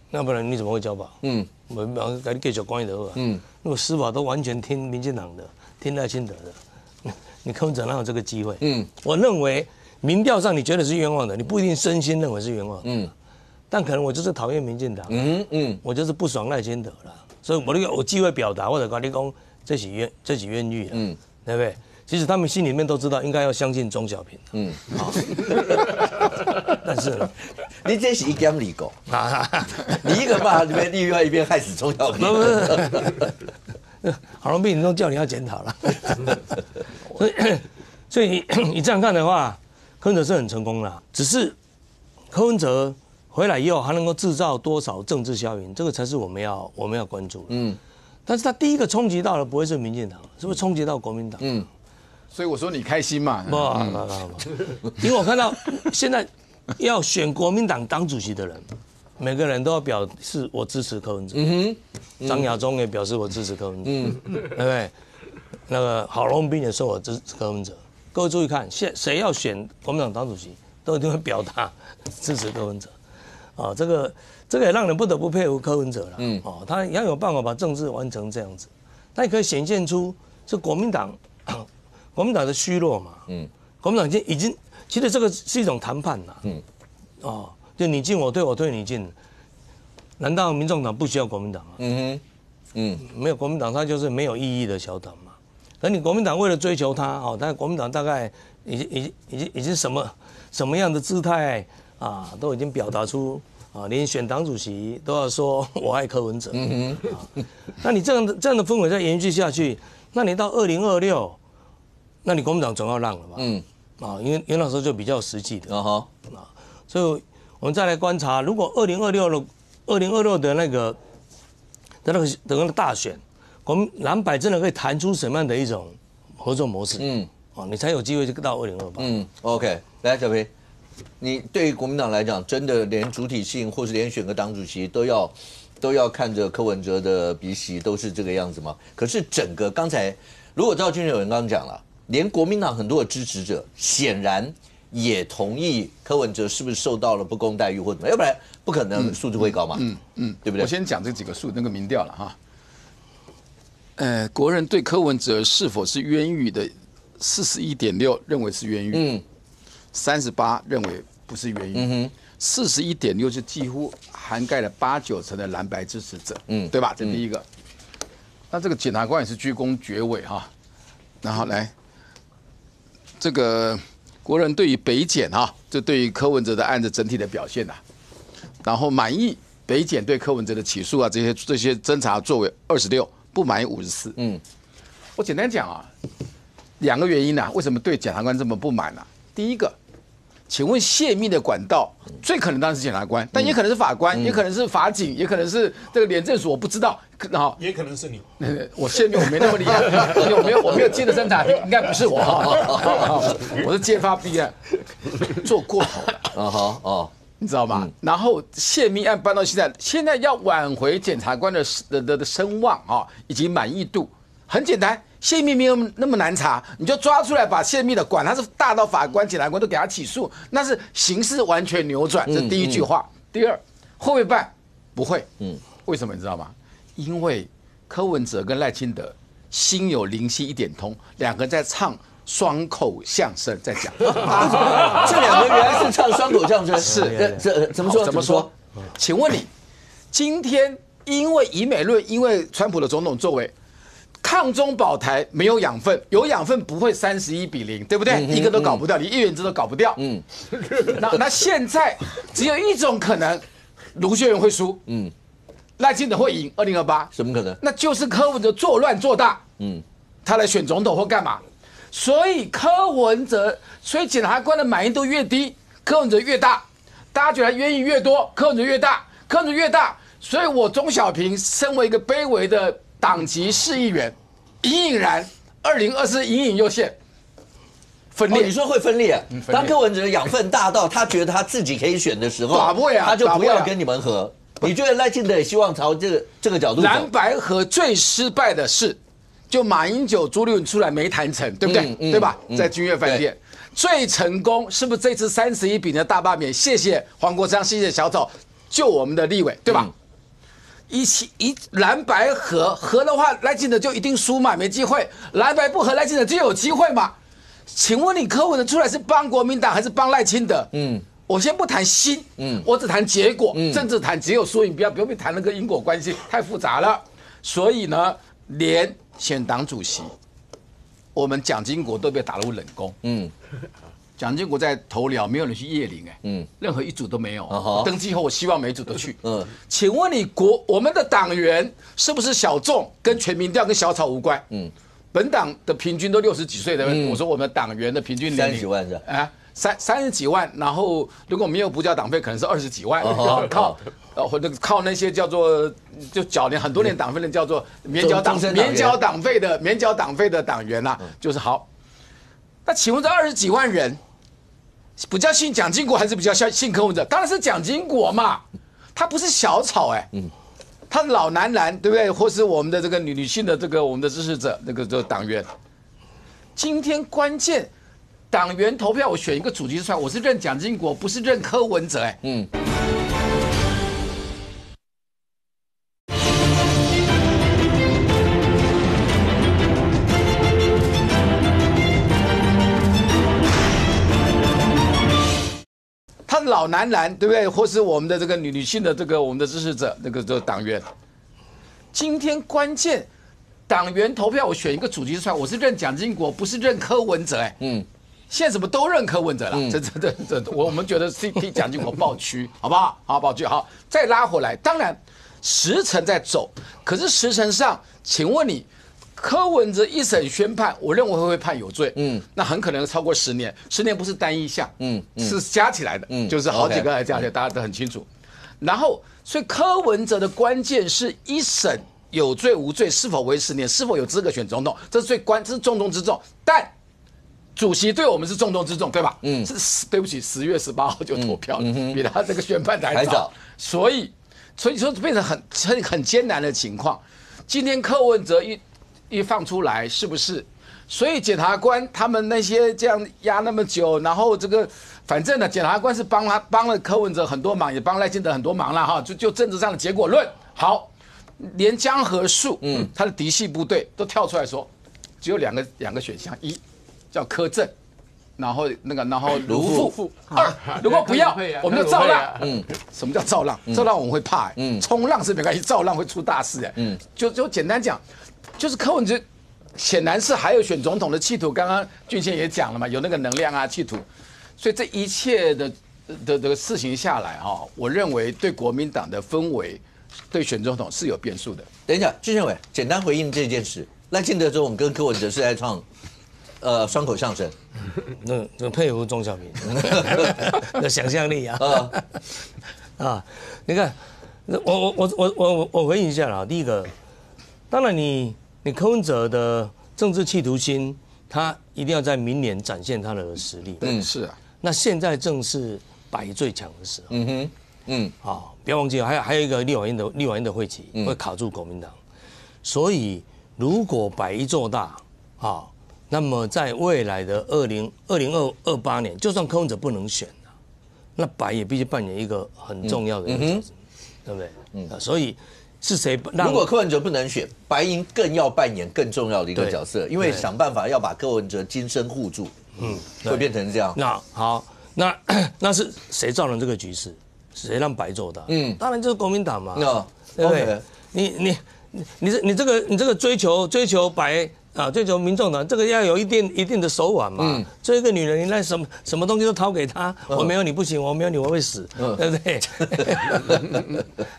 那不然你怎么会交保？我跟你继续关系的话，如果司法都完全听民进党的，听赖清德的，你柯文哲哪有这个机会？我认为民调上你觉得是冤枉的，你不一定真心认为是冤枉的。但可能我就是讨厌民进党，我就是不爽赖清德了，所以我有机会表达，或者跟你讲这是冤狱了，对不对？其实他们心里面都知道，应该要相信钟小平。但是呢，你这是一讲理狗你一个骂这边，另外一边害死钟小平。郝龙斌，你都叫你要检讨了。所以你这样看的话，柯文哲是很成功了，只是柯文哲回来以后还能够制造多少政治效应，这个才是我们要关注的。但是他第一个冲击到的不会是民进党，是不是冲击到国民党？所以我说你开心嘛？不，因为我看到现在要选国民党党主席的人，每个人都要表示我支持柯文哲。张亚中也表示我支持柯文哲，对不对？那个郝龙斌也说我支持柯文哲。各位注意看，谁要选国民党党主席，都一定会表达支持柯文哲。这个也让人不得不佩服柯文哲了。他要有办法把政治完成这样子，他也可以显现出是国民党的虚弱嘛。国民党已经，其实这个是一种谈判啦。就你进我退，我退你进。难道民众党不需要国民党吗？没有国民党，它就是没有意义的小党嘛。而你国民党为了追求它，但国民党大概已经什么样的姿态都已经表达出连选党主席都要说我爱柯文哲。那你这样的氛围再延续下去，那你到2026，那你国民党总要让了吧？因为那时候就比较实际的。所以我们再来观察，如果2026的那个大选，蓝白真的可以谈出什么样的一种合作模式？你才有机会就到2028。OK， 来小平，你对于国民党来讲，真的连主体性或是连选个党主席都要看着柯文哲的鼻息，都是这个样子吗？可是整个刚才如果赵俊有人刚刚讲了，连国民党很多的支持者显然也同意柯文哲是不是受到了不公待遇或怎么样，要不然不可能数字会高嘛。对不对？我先讲这几个那个民调了哈。国人对柯文哲是否是冤狱的41.6%认为是冤狱，38%认为不是冤狱，41.6%就几乎涵盖了8-9成的蓝白支持者，对吧？这第一个。那这个检察官也是居功厥伟哈，然后来这个国人对于北检就对于柯文哲的案子整体的表现然后满意北检对柯文哲的起诉这些侦查作为26%。不满意54%。我简单讲2个原因为什么对检察官这么不满第一个，请问泄密的管道最可能当然是检察官，但也可能是法官，也可能是法警，也可能是这个廉政署，我不知道。也可能是你。我泄密我没那么厉害，我没有接着侦查，应该不是我我是揭发弊案做过头了。你知道吗？然后泄密案搬到现在要挽回检察官的声望以及满意度，很简单，泄密没有那么难查，你就抓出来把泄密的管他是大到法官、检察官都给他起诉，那是形势完全扭转，这是第一句话。第二，会不会办？不会。为什么你知道吗？因为柯文哲跟赖清德心有灵犀一点通，两个在唱双口相声，在讲。这两个原来是唱双口相声，是这怎么说？怎么说？请问你，今天因为以美论，因为川普的总统作为，抗中保台没有养分，有养分不会31-0，对不对？一个都搞不掉，连议员制都搞不掉。那现在只有一种可能，卢秀燕会输。赖清德会赢2028，怎么可能？那就是柯文哲作乱做大，他来选总统或干嘛？所以所以检察官的满意度越低，柯文哲越大，大家觉得愿意越多，柯文哲越大，柯文哲越大。所以我钟小平身为一个卑微的党籍市议员，隐隐然2024隐隐又现分裂。你说会分裂？当柯文哲养分大到他觉得他自己可以选的时候，他就不要跟你们合。你觉得赖清德也希望朝这个角度走？蓝白合最失败的是，就马英九、朱立伦出来没谈成，对不对？对吧？在君悦饭店最成功，是不是这次31-0的大罢免？谢谢黄国昌，谢谢小草，救我们的立委，对吧？一蓝白合的话，赖清德就一定输嘛，没机会；蓝白不合，赖清德就有机会嘛。请问你柯文哲出来是帮国民党还是帮赖清德？我先不谈心，我只谈结果。政治谈只有输赢，不要谈那个因果关系，太复杂了。所以呢，连选党主席，我们蒋经国都被打入冷宫。蒋经国在头寮，没有人去叶林，任何一组都没有。登记后，我希望每一组都去。请问你我们的党员是不是小众？跟全民调跟小草无关。本党的平均都60几岁的，我说我们党员的平均年龄30几万是啊。30几万，然后如果没有补缴党费，可能是20几万，靠那些叫做就缴年很多年党费的叫做免缴党费的党员呐，就是好。那请问这20几万人，比较信蒋经国还是比较信柯文哲？当然是蒋经国嘛，他不是小草他老男篮对不对？或是我们的这个女性的这个我们的支持者这个党员，今天关键。党员投票，我选一个主席出来，我是认蒋经国，不是认柯文哲。他老男篮对不对？或是我们的这个女性的这个我们的支持者这个党员，今天关键党员投票，我选一个主席出来，我是认蒋经国，不是认柯文哲。现在怎么都认柯文哲了？我们觉得是替蒋经国抱屈，好不好？好，抱屈。好，再拉回来。当然，时程在走，可是时程上，请问你，柯文哲一审宣判，我认为会判有罪。那很可能超过10年，10年不是单一项，是加起来的，就是好几个来加起来，大家都很清楚。然后，所以柯文哲的关键是一审有罪无罪，是否为10年，是否有资格选总统，这是这是重中之重。但主席对我们是重中之重，对吧？对不起，10月18号就投票了，比他这个宣判的还早。所以说变成很艰难的情况。今天柯文哲一放出来，是不是？所以检察官他们那些这样压那么久，然后这个反正呢，检察官是帮了柯文哲很多忙，也帮赖清德很多忙了哈。就政治上的结果论，好，连江河树他的嫡系部队都跳出来说，只有两个选项，一叫柯震，然后卢富2，如果不要，我们就造浪。什么叫造浪？造浪我们会怕，冲浪是没关系，造浪会出大事。就简单讲，就是柯文哲显然是还有选总统的企图。刚刚俊宪也讲了嘛，有那个能量啊，企图。所以这一切的这个事情下来我认为对国民党的氛围，对选总统是有变数的。等一下，俊宪委简单回应这件事，赖清德总统跟柯文哲是在唱双口相声，那佩服钟小平的想象力啊！你看，我回应一下啦。第一个，当然你柯文哲的政治企图心，他一定要在明年展现他的实力。是啊。那现在正是摆最强的时候。不要忘记还有一个立法院的会期会卡住国民党，所以如果摆一做大那么在未来的2028年，就算柯文哲不能选那白也必须扮演一个很重要的一个角色，对不对？所以是谁？如果柯文哲不能选，白银更要扮演更重要的一个角色，因为想办法要把柯文哲今生护住，会变成这样。那好，那是谁造成这个局势？谁让白做的？当然就是国民党嘛，对不对？你这个追求白啊，追求民众党，这个要有一定的手腕嘛。追一个女人，你那什么东西都掏给她，我没有你不行，我没有你我会死，对不对？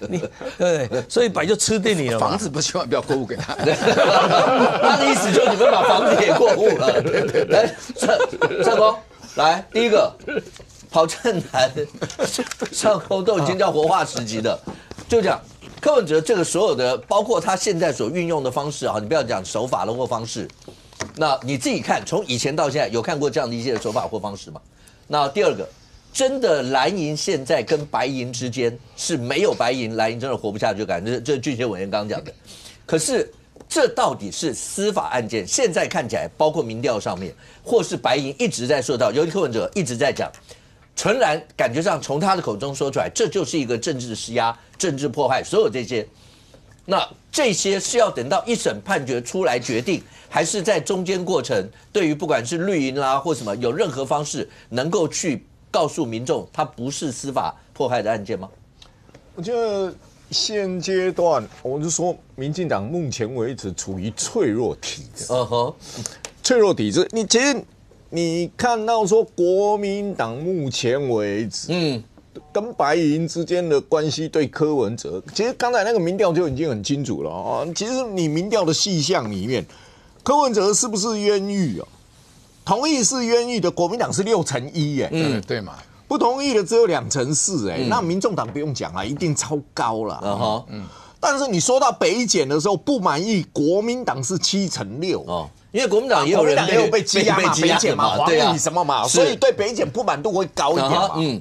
对不对？所以白就吃定你了嘛。房子不千万不要过户给他。他的意思就是你们把房子也过户了。来，郑公，来第一个，跑正南、上空都已经叫活化石级的，就这样。柯文哲这个所有的，包括他现在所运用的方式啊，你不要讲手法了或方式，那你自己看，从以前到现在有看过这样的一些手法或方式吗？那第二个，真的蓝营现在跟白营之间是没有白营，蓝营真的活不下去，感觉这具体委员刚刚讲的。可是这到底是司法案件，现在看起来，包括民调上面，或是白营一直在说到，尤其柯文哲一直在讲。纯然感觉上从他的口中说出来，这就是一个政治施压、政治迫害，所有这些，那这些是要等到一审判决出来决定，还是在中间过程，对于不管是绿营啦或什么，有任何方式能够去告诉民众，它不是司法迫害的案件吗？我觉得现阶段，我就说，民进党目前为止处于脆弱体质。脆弱体质，其实。你看到说国民党目前为止，跟白营之间的关系对柯文哲，其实刚才那个民调就已经很清楚了啊。其实你民调的细项里面，柯文哲是不是冤狱啊？同意是冤狱的国民党是6%，对嘛？不同意的只有2%，那民众党不用讲了，一定超高了。但是你说到北检的时候，不满意国民党是7%因为国民党也有人被羁押嘛，北检嘛，黄义什么嘛，所以对北检不满度会高一点嘛。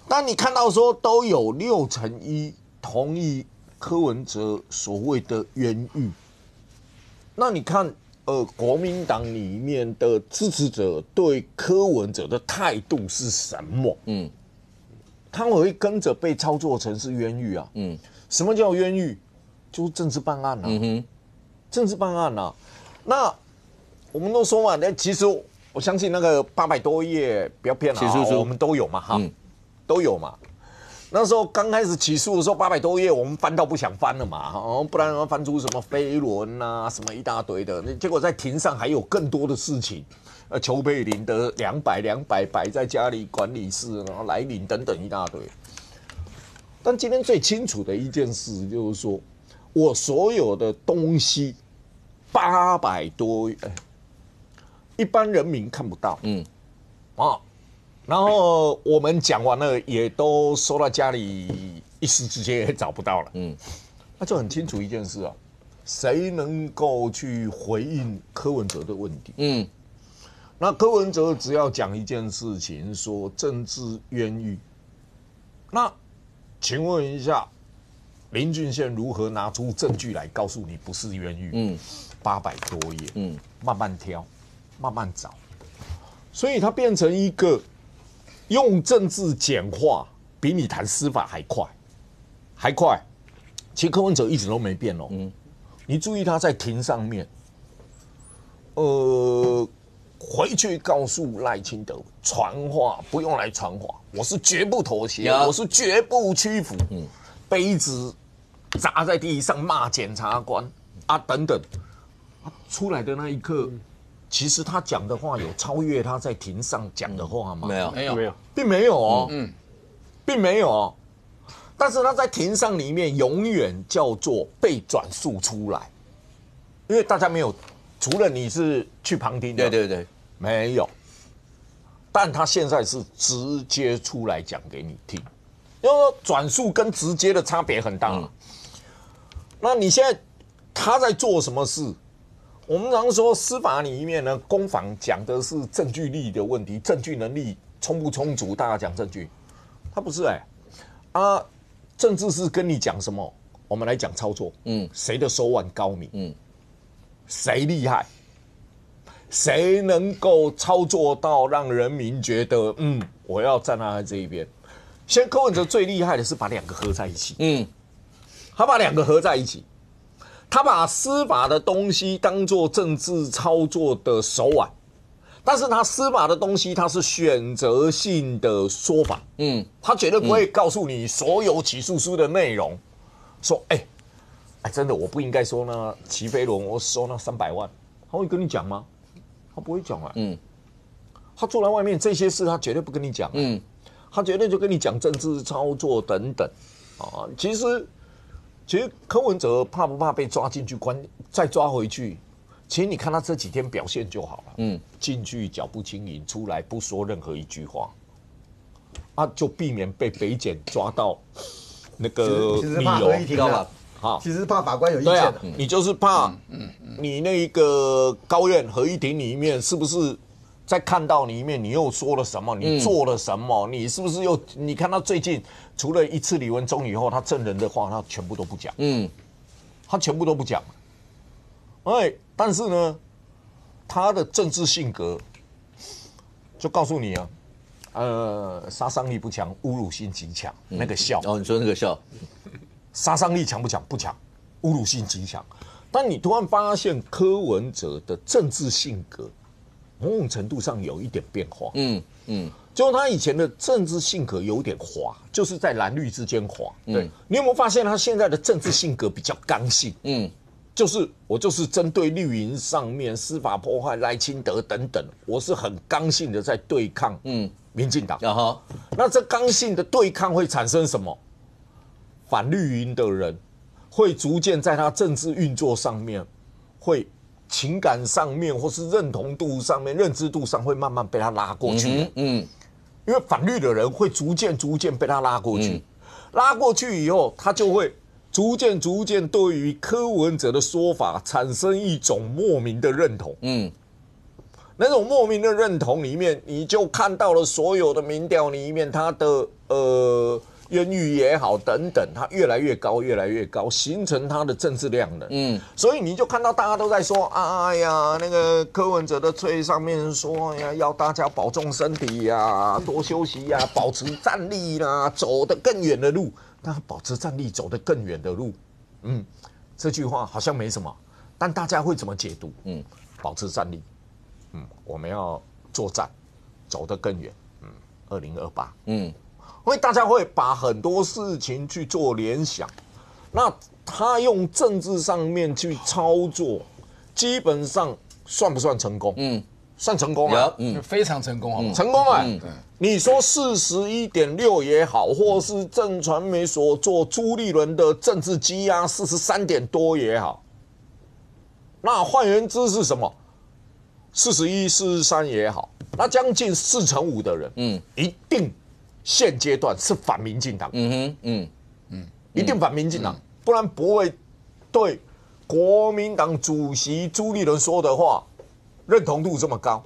但你看到说都有6%同意柯文哲所谓的冤狱，那你看国民党里面的支持者对柯文哲的态度是什么？他们会跟着被操作成是冤狱啊。什么叫冤狱？就是政治办案啊。政治办案啊。那我们都说嘛，那其实我相信那个800多页，不要骗了啊，我们都有嘛，都有嘛。那时候刚开始起诉的时候，800多页我们翻到不想翻了嘛，不然翻出什么飞轮啊，什么一大堆的。结果在庭上还有更多的事情，邱佩玲的200摆在家里管理室，然后来领等等一大堆。但今天最清楚的一件事就是说，我所有的东西。800多，一般人民看不到，然后我们讲完了，也都收到家里，一时之间也找不到了，那就很清楚一件事啊，谁能够去回应柯文哲的问题？那柯文哲只要讲一件事情，说政治冤狱，那请问一下，林俊宪如何拿出证据来告诉你不是冤狱？800多页，慢慢挑，慢慢找，所以它变成一个用政治简化，比你谈司法还快。其实柯文哲一直都没变哦，你注意他在庭上面，回去告诉赖清德，传话不用来传话，我是绝不妥协，我是绝不屈服，杯子砸在地上骂检察官啊等等。出来的那一刻，其实他讲的话有超越他在庭上讲的话吗？没有，并没有哦，并没有哦。但是他在庭上里面永远叫做被转述出来，因为大家没有，除了你是去旁听的，对，没有。但他现在是直接出来讲给你听，因为转述跟直接的差别很大。那你现在他在做什么事？我们常说司法里面呢，攻防讲的是证据力的问题，证据能力充不充足，大家讲证据，他不是政治是跟你讲什么？我们来讲操作，谁的手腕高明，谁厉害，谁能够操作到让人民觉得，我要站在这一边。现在柯文哲最厉害的是把两个合在一起，他把两个合在一起，他把司法的东西当作政治操作的手腕，但是他司法的东西他是选择性的说法，他绝对不会告诉你所有起诉书的内容，说，真的我不应该说那齐飞轮我收那300万，他会跟你讲吗？他不会讲啊，他坐在外面这些事他绝对不跟你讲，他绝对就跟你讲政治操作等等，啊，其实柯文哲怕不怕被抓进去关，再抓回去？其实你看他这几天表现就好了，进去脚步轻盈，出来不说任何一句话，就避免被北检抓到那个理由，其实怕法官有意见的，你就是怕，你那个高院合议庭里面是不是在看到里面你又说了什么，你做了什么，你是不是又你看他最近除了一次李文忠以后，他证人的话他全部都不讲，他全部都不讲，但是呢，他的政治性格就告诉你啊，杀伤力不强，侮辱性极强，那个笑你说那个笑。杀伤力强不强？不强，侮辱性极强。但你突然发现柯文哲的政治性格，某种程度上有一点变化。就是他以前的政治性格有点滑，就是在蓝绿之间滑。对，你有没有发现他现在的政治性格比较刚性？就是我就是针对绿营上面司法破坏、赖清德等等，我是很刚性的在对抗民进党。那这刚性的对抗会产生什么？反绿营的人会逐渐在他政治运作上面，会情感上面或是认同度上面、认知度上会慢慢被他拉过去。因为反绿的人会逐渐被他拉过去，拉过去以后，他就会逐渐对于柯文哲的说法产生一种莫名的认同。那种莫名的认同里面，你就看到了所有的民调里面他的冤狱也好等等，它越来越高，形成它的政治量能。所以你就看到大家都在说，哎呀，那个柯文哲的tweet上面说呀，要大家保重身体呀，多休息呀，保持战力啦，走得更远的路。那保持战力，走得更远的路，这句话好像没什么，但大家会怎么解读？保持战力，我们要作战，走得更远。2028，因为大家会把很多事情去做联想，那他用政治上面去操作，基本上算不算成功？算成功啊，非常成功，好不好？成功啊！你说41.6也好，或是正传媒所做朱立伦的政治积压43点多也好，那换言之是什么？41、43也好，那将近45%的人，一定。现阶段是反民进党，一定反民进党，不然不会对国民党主席朱立伦说的话认同度这么高。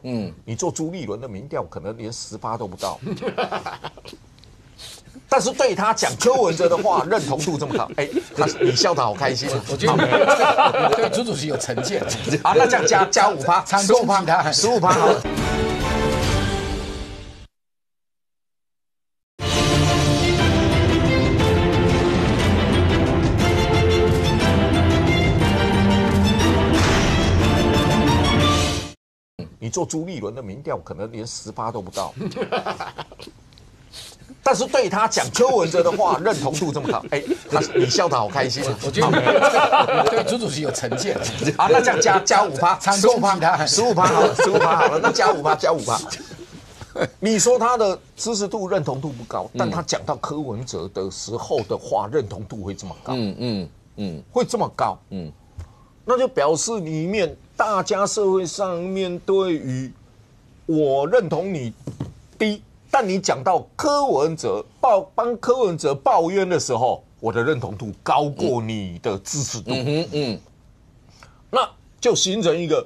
你做朱立伦的民调，可能连18%都不到，但是对他讲柯文哲的话，认同度这么高，你笑得好开心。我觉得对朱主席有成见啊，那这样加5%，参攻击他15%好了。你做朱立伦的民调，可能连18%都不到，但是对他讲柯文哲的话，认同度这么高，你笑得好开心。我觉得对朱主席有成见啊，那这样加5%，参攻击他15%好了，15%好了，那加5%。你说他的支持度、认同度不高，但他讲到柯文哲的时候的话，认同度会这么高，会这么高，那就表示里面大家社会上面对于我认同你低，但你讲到柯文哲帮柯文哲抱冤的时候，我的认同度高过你的支持度，那就形成一个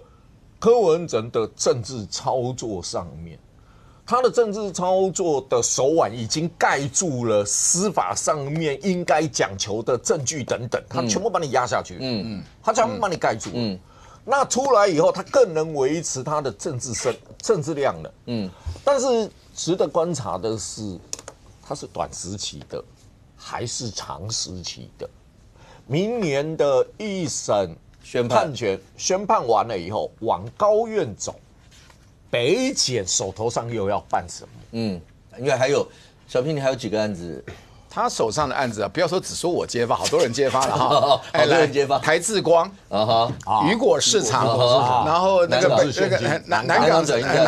柯文哲的政治操作上面。他的政治操作的手腕已经盖住了司法上面应该讲求的证据等等，他全部把你压下去，他全部把你盖住。那出来以后，他更能维持他的政治量了。但是值得观察的是，它是短时期的，还是长时期的？明年的一审判决宣判完了以后，往高院走，北检手头上又要办什么？因为还有小平，你还有几个案子？他手上的案子啊，不要说只说我揭发，好多人揭发了哈，好多人揭发。台智光雨果市场，然后那个南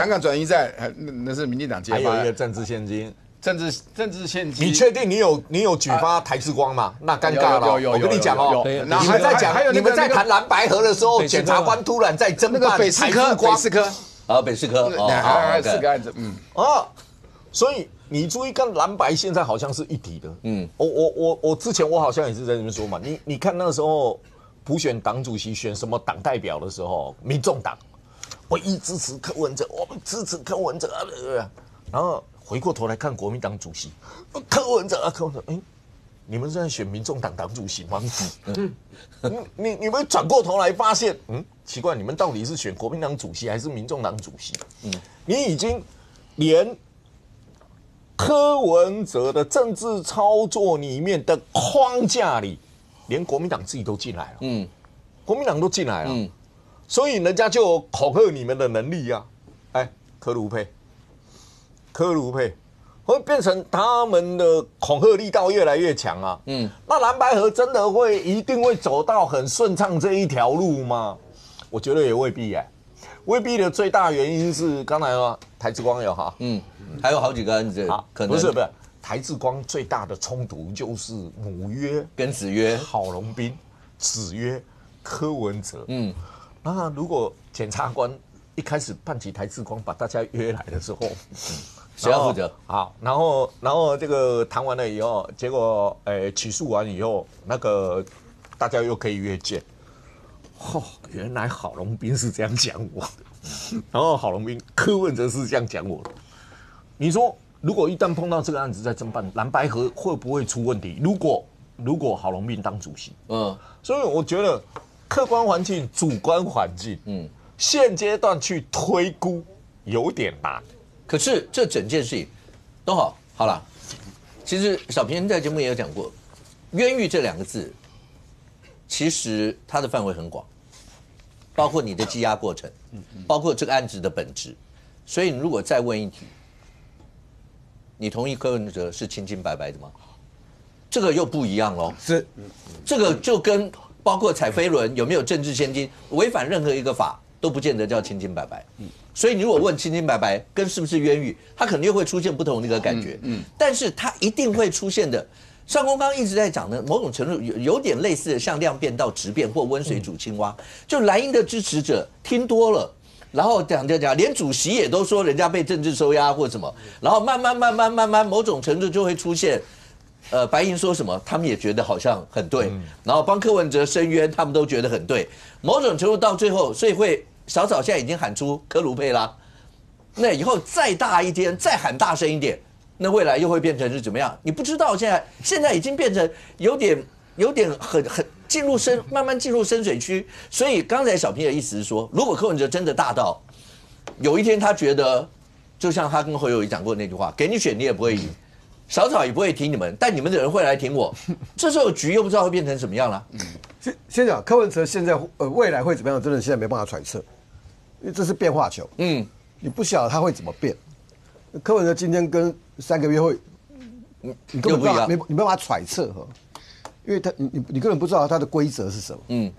港转运站，那是民进党揭发。还有一个政治现金。政治现金，你确定你有举发台智光吗？那尴尬了。我跟你讲哦，你们在讲，你们在谈蓝白合的时候，检察官突然在侦办北市科，北市科，还有4个案子，所以你注意看蓝白现在好像是一体的。我之前我好像也是在这边说嘛，你看那时候普选党主席选什么党代表的时候，民众党唯一支持柯文哲，我们支持柯文哲，然后。回过头来看国民党主席柯文哲，你们是在选民众党党主席吗？你们转过头来发现，奇怪，你们到底是选国民党主席还是民众党主席？你已经连柯文哲的政治操作里面的框架里，连国民党自己都进来了，国民党都进来了，所以人家就恐吓你们的能力啊，柯卢配会变成他们的恐吓力道越来越强啊。那蓝白合真的一定会走到很顺畅这一条路吗？我觉得也未必未必的最大原因是刚才台智光有哈，还有好几个案子可能不是台智光最大的冲突就是母约跟子约，郝龙斌，子约柯文哲。那如果检察官一开始判起台智光，把大家约来的时候，谁要负责？好，然后这个谈完了以后，结果起诉完以后，那个大家又可以约见。原来郝龙斌是这样讲我的，然后郝龙斌柯文哲是这样讲我的。你说，如果一旦碰到这个案子在侦办，蓝白合会不会出问题？如果郝龙斌当主席，所以我觉得客观环境、主观环境，现阶段去推估有点难。可是这整件事情都好了。其实小平在节目也有讲过，冤狱这2个字，其实它的范围很广，包括你的羁押过程，包括这个案子的本质。所以你如果再问一题，你同意柯文哲是清清白白的吗？这个又不一样喽。是，这个就跟包括踩飞轮有没有政治现金，违反任何一个法都不见得叫清清白白。所以你如果问清清白白跟是不是冤狱，它可能又会出现不同的一个感觉。但是它一定会出现的。尚公刚一直在讲的，某种程度有点类似的，像量变到质变或温水煮青蛙。就蓝营的支持者听多了，然后讲，连主席也都说人家被政治收押或什么，然后慢慢，某种程度就会出现，白银说什么，他们也觉得好像很对，然后帮柯文哲申冤，他们都觉得很对，某种程度到最后，所以会。小草现在已经喊出柯卢配啦，那以后再大一点，再喊大声一点，那未来又会变成是怎么样？你不知道，现在已经变成有点很慢慢进入深水区。所以刚才小平的意思是说，如果柯文哲真的大到有一天他觉得，就像他跟侯友宜讲过那句话，给你选你也不会赢，小草也不会挺你们，但你们的人会来挺我，这时候局又不知道会变成什么样了。先讲柯文哲现在未来会怎么样，真的现在没办法揣测。因为这是变化球，你不晓得他会怎么变。柯文哲今天跟3个月会，你根本不一样，你没办法揣测哈，因为你根本不知道他的规则是什么。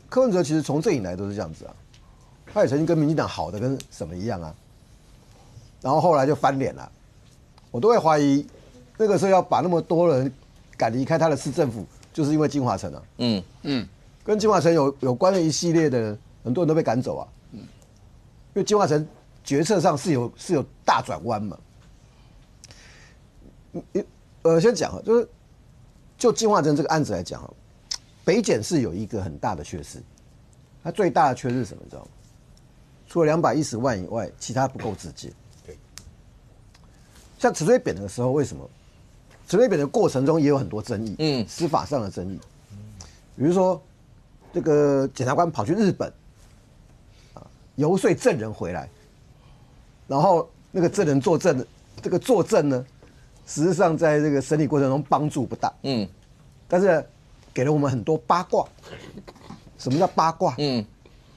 柯文哲其实从这以来都是这样子啊，他也曾经跟民进党好的跟什么一样啊，然后后来就翻脸了。我都会怀疑，那个时候要把那么多人赶离开他的市政府，就是因为金华城啊。跟金华城有关的一系列的人，很多人都被赶走啊。因为金华城决策上是有大转弯嘛。先讲就金华城这个案子来讲，北检是有一个很大的缺失，它最大的缺失是什么？你知道吗？除了210万以外，其他不够直接。像陈水扁的时候，为什么？陈水扁的过程中也有很多争议，司法上的争议，比如说这个检察官跑去日本游说证人回来，然后那个证人作证，这个作证呢，实际上在这个审理过程中帮助不大，但是给了我们很多八卦。什么叫八卦？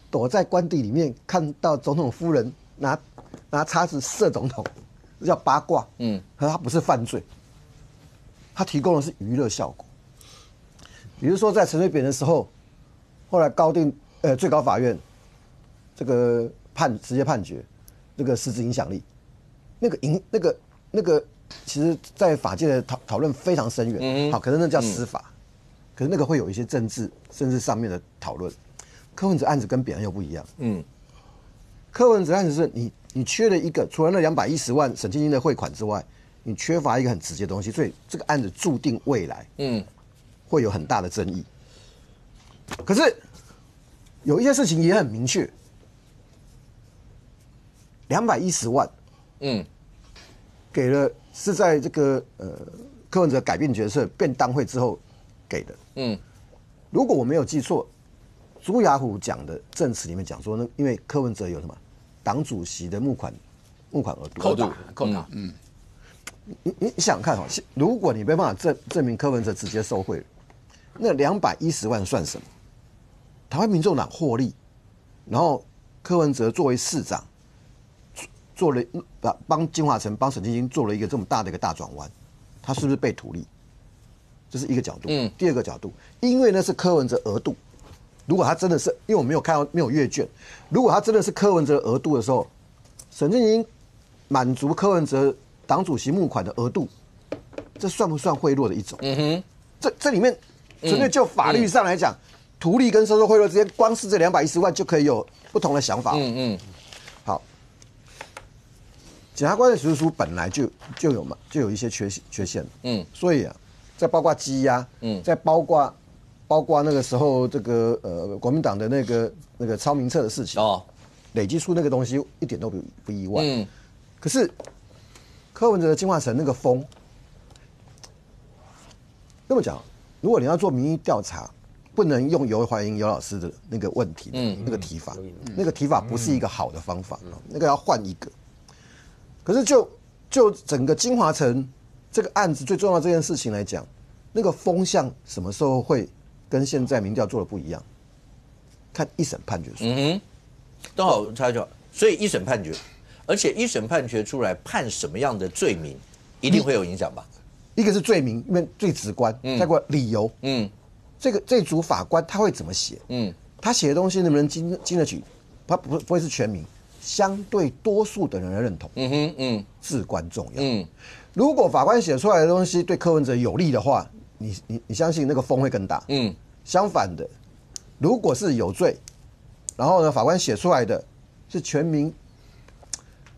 躲在官邸里面看到总统夫人拿叉子射总统，这叫八卦。可它不是犯罪，它提供的是娱乐效果。比如说在陈水扁的时候，后来最高法院这个直接判决，这个实质影响力，那个，其实在法界的讨论非常深远。好，可能那叫司法，可是那个会有一些政治甚至上面的讨论。柯文哲案子跟别人又不一样。柯文哲案子是你缺了一个，除了那210万沈清英的汇款之外，你缺乏一个很直接的东西，所以这个案子注定未来会有很大的争议。可是有一些事情也很明确，210万，给了是在这个柯文哲改变角色变党会之后给的。如果我没有记错，朱雅虎讲的证词里面讲说，因为柯文哲有什么党主席的募款额度扣打，你想想看哈，如果你没办法证明柯文哲直接受贿了，那210万算什么？台湾民众党获利，然后柯文哲作为市长，做了帮金华城帮沈清英做了一个这么大的一个大转弯，他是不是被图利？这是一个角度。第二个角度，因为那是柯文哲额度。如果他真的是，因为我没有阅卷，如果他真的是柯文哲额度的时候，沈清英满足柯文哲党主席募款的额度，这算不算贿赂的一种？这里面纯粹就法律上来讲，图利跟收受贿赂之间，光是这210万就可以有不同的想法。好，检察官的起诉书本来就有一些缺陷。所以啊，再包括羁押，再包括那个时候这个国民党的那个抄名册的事情，累积出那个东西一点都不意外。可是柯文哲的金华城那个风，那么讲，如果你要做民意调查，不能用游怀英游老师的那个问题，那个提法，那个提法不是一个好的方法，那个要换一个。可是就整个金华城这个案子最重要的这件事情来讲，那个风向什么时候会跟现在民调做的不一样？看一审判决书。正好插一句，所以一审判决，而且一审判决出来判什么样的罪名，一定会有影响吧？一个是罪名，因为最直观，再过理由，这组法官他会怎么写？他写的东西能不能经得起？他不会是全民，相对多数的人的认同，至关重要。如果法官写出来的东西对柯文哲有利的话，你相信那个风会更大。相反的，如果是有罪，然后呢，法官写出来的是全民，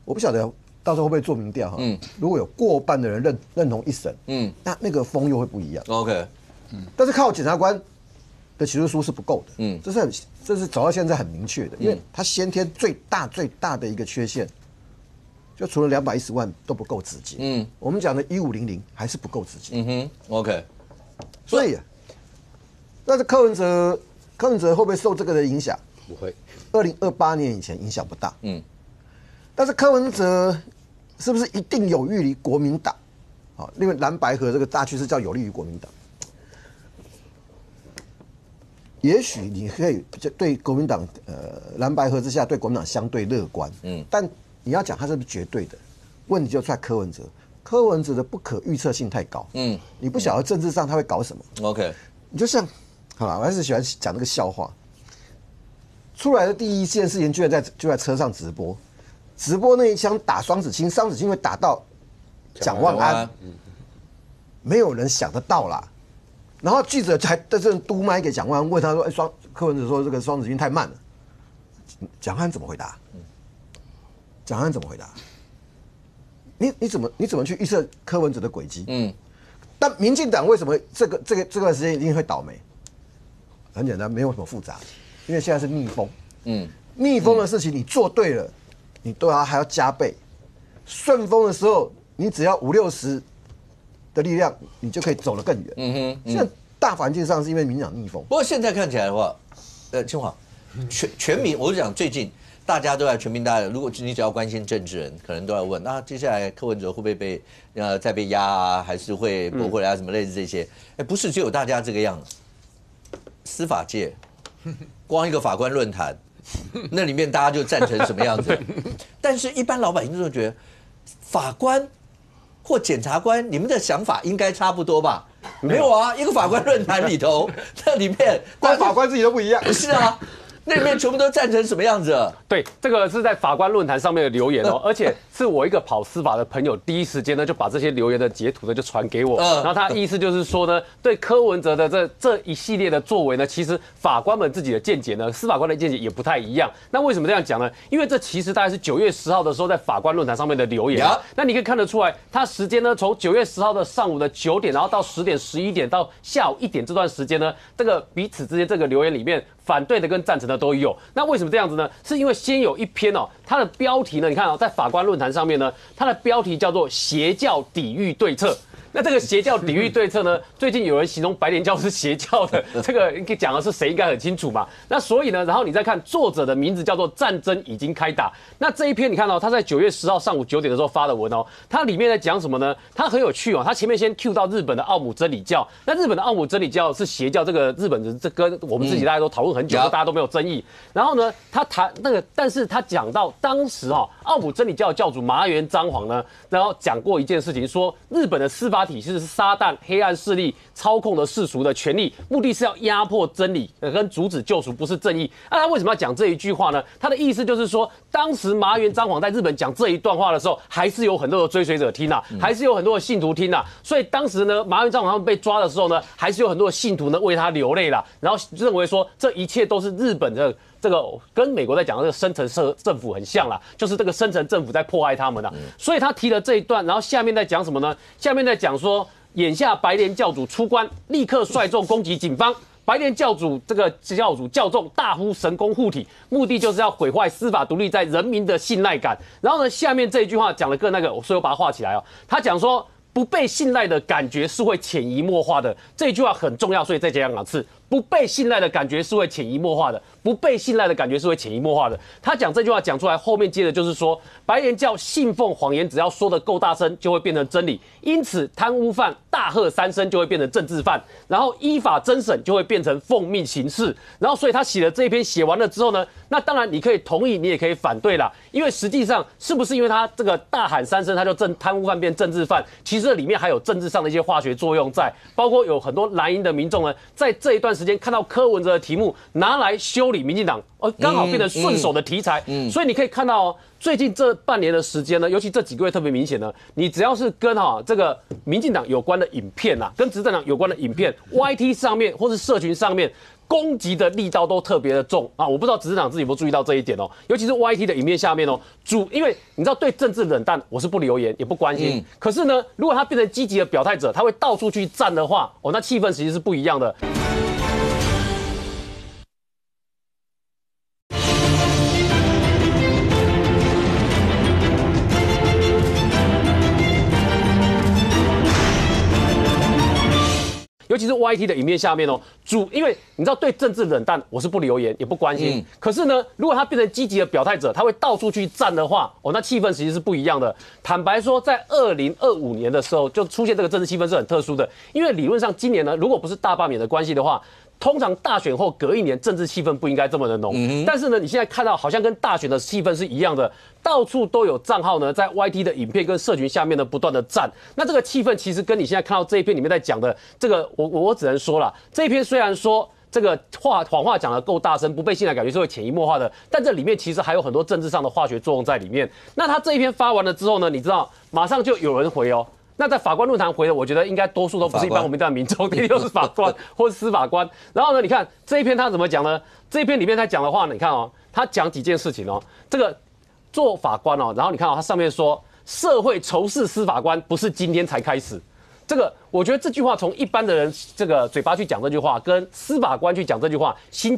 我不晓得到时候会不会做民调哈。如果有过半的人认同一审，那个风又会不一样。OK，但是靠检察官的起诉书是不够的。这是走到现在很明确的，因为他先天最大的一个缺陷，就除了210万都不够直接。我们讲的1500还是不够直接。OK。所以，但是柯文哲会不会受这个的影响？不会。2028年以前影响不大。但是柯文哲是不是一定有利于国民党？好，因为蓝白合这个大趋势叫有利于国民党。也许你可以对国民党蓝白合之下对国民党相对乐观。但你要讲它是不是绝对的？问题就出在柯文哲的不可预测性太高。你不晓得政治上他会搞什么。OK， 你就像，好了，我还是喜欢讲那个笑话。出来的第一件事情就在车上直播那一枪打双子星会打到蒋万安，没有人想得到啦。然后记者还在这嘟麦给蒋万安，问他说：“柯文哲说这个双子星太慢了。”蒋万安怎么回答？你怎么去预测柯文哲的轨迹？但民进党为什么这段时间一定会倒霉？很简单，没有什么复杂，因为现在是逆风。逆风的事情你做对了，你都还要加倍；顺风的时候，你只要50-60的力量，你就可以走得更远。现在大环境上是因为民进党逆风。不过现在看起来的话，清华全民，我就讲最近大家都在全民大如果你只要关心政治人，可能都要问，那接下来柯文哲会不会被再被压啊，还是会驳回来什么类似这些？哎，不是只有大家这个样子，司法界光一个法官论坛，那里面大家就赞成什么样子？但是一般老百姓就觉得，法官或检察官，你们的想法应该差不多吧？没有啊，一个法官论坛里头，那里面光法官自己都不一样。是啊。那里面全部都赞成什么样子？对，这个是在法官论坛上面的留言哦，而且是我一个跑司法的朋友，第一时间呢就把这些留言的截图呢就传给我，然后他意思就是说呢，对柯文哲的这一系列的作为呢，其实法官们自己的见解呢，司法官的见解也不太一样。那为什么这样讲呢？因为这其实大概是9月10号的时候在法官论坛上面的留言，那你可以看得出来，他时间呢从9月10号的上午的9点，然后到10点、11点到下午1点这段时间呢，这个彼此之间这个留言里面。反对的跟赞成的都有，那为什么这样子呢？是因为先有一篇哦，它的标题呢，你看哦，在法官论坛上面呢，它的标题叫做“邪教抵御对策”。那这个邪教抵御对策呢，最近有人形容白莲教是邪教的，这个讲的是谁应该很清楚嘛。那所以呢，然后你再看作者的名字叫做“战争已经开打”。那这一篇你看到他在9月10号上午9点的时候发的文哦，它里面在讲什么呢？它很有趣哦，它前面先 cue 到日本的奥姆真理教。那日本的奥姆真理教是邪教，这个日本人这跟我们自己大家都讨论很久，大家都没有争议。然后呢，他谈那个，但是他讲到当时哦，奥姆真理教的教主麻原彰晃呢，然后讲过一件事情，说日本的司法体系是撒旦黑暗势力操控的世俗的权利，目的是要压迫真理跟阻止救赎，不是正义。那他为什么要讲这一句话呢？他的意思就是说，当时麻原彰晃在日本讲这一段话的时候，还是有很多的追随者听啊，还是有很多的信徒听啊。所以当时呢，麻原彰晃他们被抓的时候呢，还是有很多的信徒呢为他流泪啦，然后认为说这一切都是日本的。这个跟美国在讲的这个深层政府很像啦，就是这个深层政府在迫害他们啦。所以他提了这一段，然后下面在讲什么呢？下面在讲说，眼下白莲教主出关，立刻率众攻击警方。白莲教主这个教众大呼神功护体，目的就是要毁坏司法独立在人民的信赖感。然后呢，下面这一句话讲的更那个，所以我把它画起来哦。他讲说，不被信赖的感觉是会潜移默化的，这一句话很重要，所以再讲2次。不被信赖的感觉是会潜移默化的，不被信赖的感觉是会潜移默化的。他讲这句话讲出来，后面接的就是说，白莲教信奉谎言，只要说得够大声，就会变成真理。因此，贪污犯大喝3声就会变成政治犯，然后依法侦审就会变成奉命行事。然后，所以他写了这一篇，写完了之后呢，那当然你可以同意，你也可以反对啦。因为实际上是不是因为他这个大喊3声，他就贪污犯变政治犯？其实这里面还有政治上的一些化学作用在，包括有很多蓝营的民众呢，在这一段时间看到柯文哲的题目拿来修理民进党，刚好变成顺手的题材。所以你可以看到哦，最近这半年的时间呢，尤其这几个月特别明显呢，你只要是跟这个民进党有关的影片啊，跟执政党有关的影片 ，YT 上面或是社群上面。攻击的力道都特别的重啊！我不知道执政党自己有没有注意到这一点哦，尤其是 YT 的影片下面哦，因为你知道对政治冷淡，我是不留言也不关心。可是呢，如果他变成积极的表态者，他会到处去站的话，那气氛其实是不一样的。尤其是 YT 的影片下面哦，因为你知道对政治冷淡，我是不留言也不关心。可是呢，如果他变成积极的表态者，他会到处去站的话，那气氛其实是不一样的。坦白说，在2025年的时候，就出现这个政治气氛是很特殊的，因为理论上今年呢，如果不是大罢免的关系的话。通常大选后隔1年，政治气氛不应该这么的浓。但是呢，你现在看到好像跟大选的气氛是一样的，到处都有账号呢，在 YT 的影片跟社群下面呢不断的站。那这个气氛其实跟你现在看到这一篇里面在讲的这个，我只能说了，这一篇虽然说这个谎话讲得够大声，不被信赖感觉是会潜移默化的，但这里面其实还有很多政治上的化学作用在里面。那他这一篇发完了之后呢，你知道马上就有人回哦。那在法官论坛回的，我觉得应该多数都不是一般我们一般民众，一定都是法官或是司法官。然后呢，你看这一篇他怎么讲呢？这一篇里面他讲的话，你看哦，他讲几件事情哦。这个做法官哦，然后你看哦，他上面说社会仇视司法官不是今天才开始。这个我觉得这句话从一般的人这个嘴巴去讲这句话，跟司法官去讲这句话，心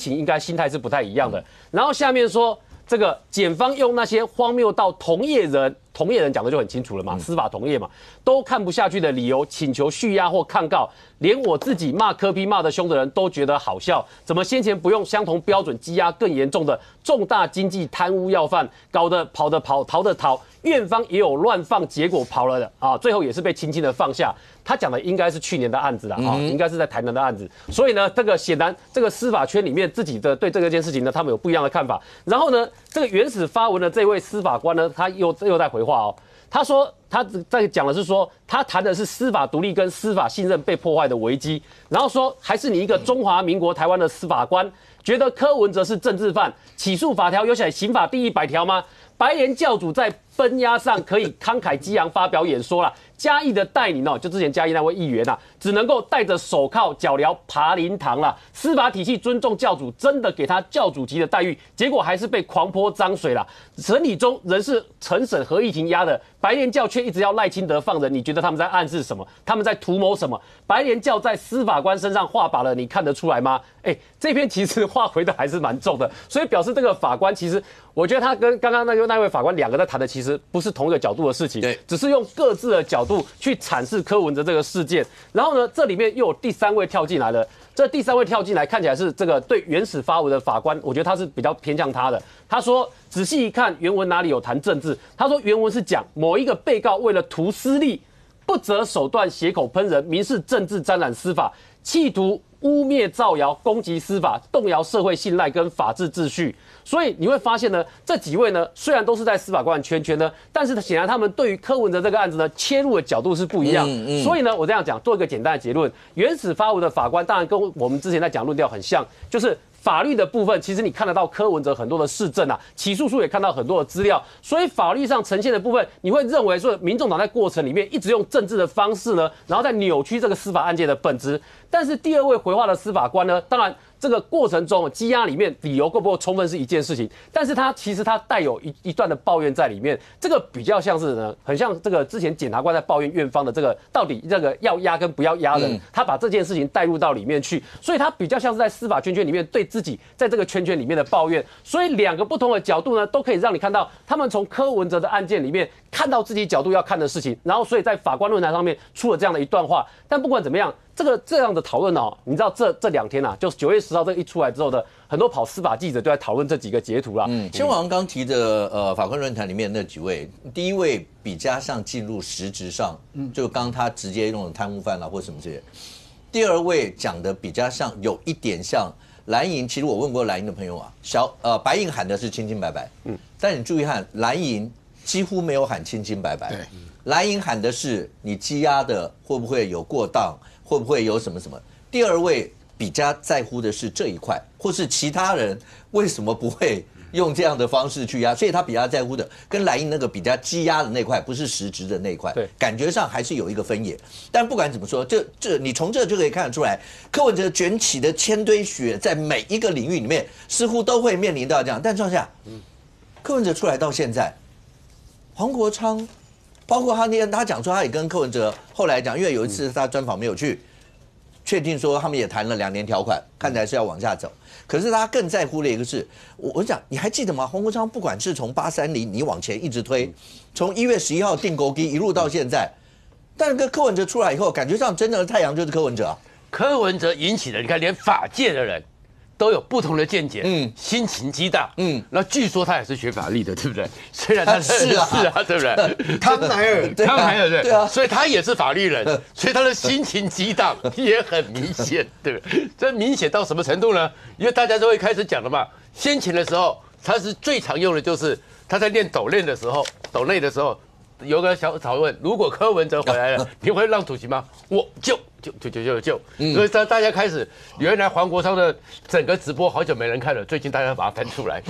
态是不太一样的。然后下面说。这个检方用那些荒谬到同业人同业人讲的就很清楚了嘛，司法同业嘛，都看不下去的理由，请求续押或抗告，连我自己骂柯 P 骂得凶的人都觉得好笑，怎么先前不用相同标准羁押更严重的重大经济贪污要犯，搞得跑的跑，逃的逃，院方也有乱放，结果跑了的啊，最后也是被轻轻的放下。他讲的应该是去年的案子啦，应该是在台南的案子，所以呢，这个显然这个司法圈里面自己的对这件事情呢，他们有不一样的看法。然后呢，这个原始发文的这位司法官呢，他又在回话哦，他说他在讲的是说，他谈的是司法独立跟司法信任被破坏的危机，然后说还是你一个中华民国台湾的司法官，觉得柯文哲是政治犯，起诉法条有写刑法第100条吗？白莲教主在奔押上可以慷慨激昂发表演说了。嘉义的代理就之前嘉义那位议员只能够戴着手铐脚镣爬灵堂了。司法体系尊重教主，真的给他教主级的待遇，结果还是被狂泼脏水了。审理中仍是陈审合议庭押的，白莲教却一直要赖清德放人，你觉得他们在暗示什么？他们在图谋什么？白莲教在司法官身上画靶了，你看得出来吗？这篇其实话回的还是蛮重的，所以表示这个法官其实，我觉得他跟刚刚那位法官两个在谈的其实不是同一个角度的事情，只是用各自的角度去阐释柯文哲这个事件。然后呢，这里面又有第3位跳进来了，这第3位跳进来看起来是这个对原始发文的法官，我觉得他是比较偏向他的。他说仔细一看原文哪里有谈政治，他说原文是讲某一个被告为了图私利，不择手段血口喷人，民事政治沾染司法，企图污蔑造谣攻击司法，动摇社会信赖跟法治秩序。所以你会发现呢，这几位呢虽然都是在司法官圈圈呢，但是显然他们对于柯文哲这个案子呢切入的角度是不一样。所以呢，我这样讲做一个简单的结论，原始发文的法官当然跟我们之前在讲论调很像，就是法律的部分，其实你看得到柯文哲很多的事证起诉书也看到很多的资料，所以法律上呈现的部分，你会认为说民众党在过程里面一直用政治的方式呢，然后再扭曲这个司法案件的本质。但是第2位回话的司法官呢，当然这个过程中羁押里面理由够不够充分是一件事情，但是其实他带有一段的抱怨在里面，这个比较像是呢，很像这个之前检察官在抱怨院方的这个到底这个要押跟不要押人，他把这件事情带入到里面去，所以他比较像是在司法圈里面对自己在这个圈里面的抱怨。所以2个不同的角度呢，都可以让你看到他们从柯文哲的案件里面看到自己角度要看的事情，然后所以在法官论坛上面出了这样的一段话。但不管怎么样，这样的讨论你知道这2天就9月10号这一出来之后的很多跑司法记者就在讨论这几个截图啦。先往刚提的法官论坛里面那几位，第1位比较像进入实质上，就刚他直接用贪污犯或什么这些。第2位讲的比较像有一点像蓝营，其实我问过蓝营的朋友白营喊的是清清白白，但你注意看蓝营几乎没有喊清清白白，蓝营喊的是你羁押的会不会有过当，会不会有什么什么。第2位比较在乎的是这一块，或是其他人为什么不会用这样的方式去压，所以他比较在乎的跟蓝营那个比较羁押的那块，不是实质的那块，感觉上还是有一个分野。但不管怎么说，你从这就可以看得出来，柯文哲卷起的千堆雪，在每一个领域里面似乎都会面临到这样。但状况下，柯文哲出来到现在，黄国昌，包括他讲说他也跟柯文哲后来讲，因为有一次他专访没有去。确定说他们也谈了2年条款，看起来是要往下走。可是他更在乎的一个是，我讲你还记得吗？黄国昌不管是从830你往前一直推，从1月11号定勾机一路到现在，但是跟柯文哲出来以后，感觉上真正的太阳就是柯文哲。柯文哲引起的，你看连法界的人都有不同的见解，心情激荡，那据说他也是学法律的，对不对？虽然他是啊，对不对？康乃尔对啊，所以他也是法律人，所以他的心情激荡也很明显，对不对？这明显到什么程度呢？因为大家都会开始讲了嘛，先前的时候他是最常用的就是他在练抖内的时候。有个小讨论，如果柯文哲回来了，你会让主席吗？我就，所以大家开始，原来黄国昌的整个直播好久没人看了，最近大家把它翻出来。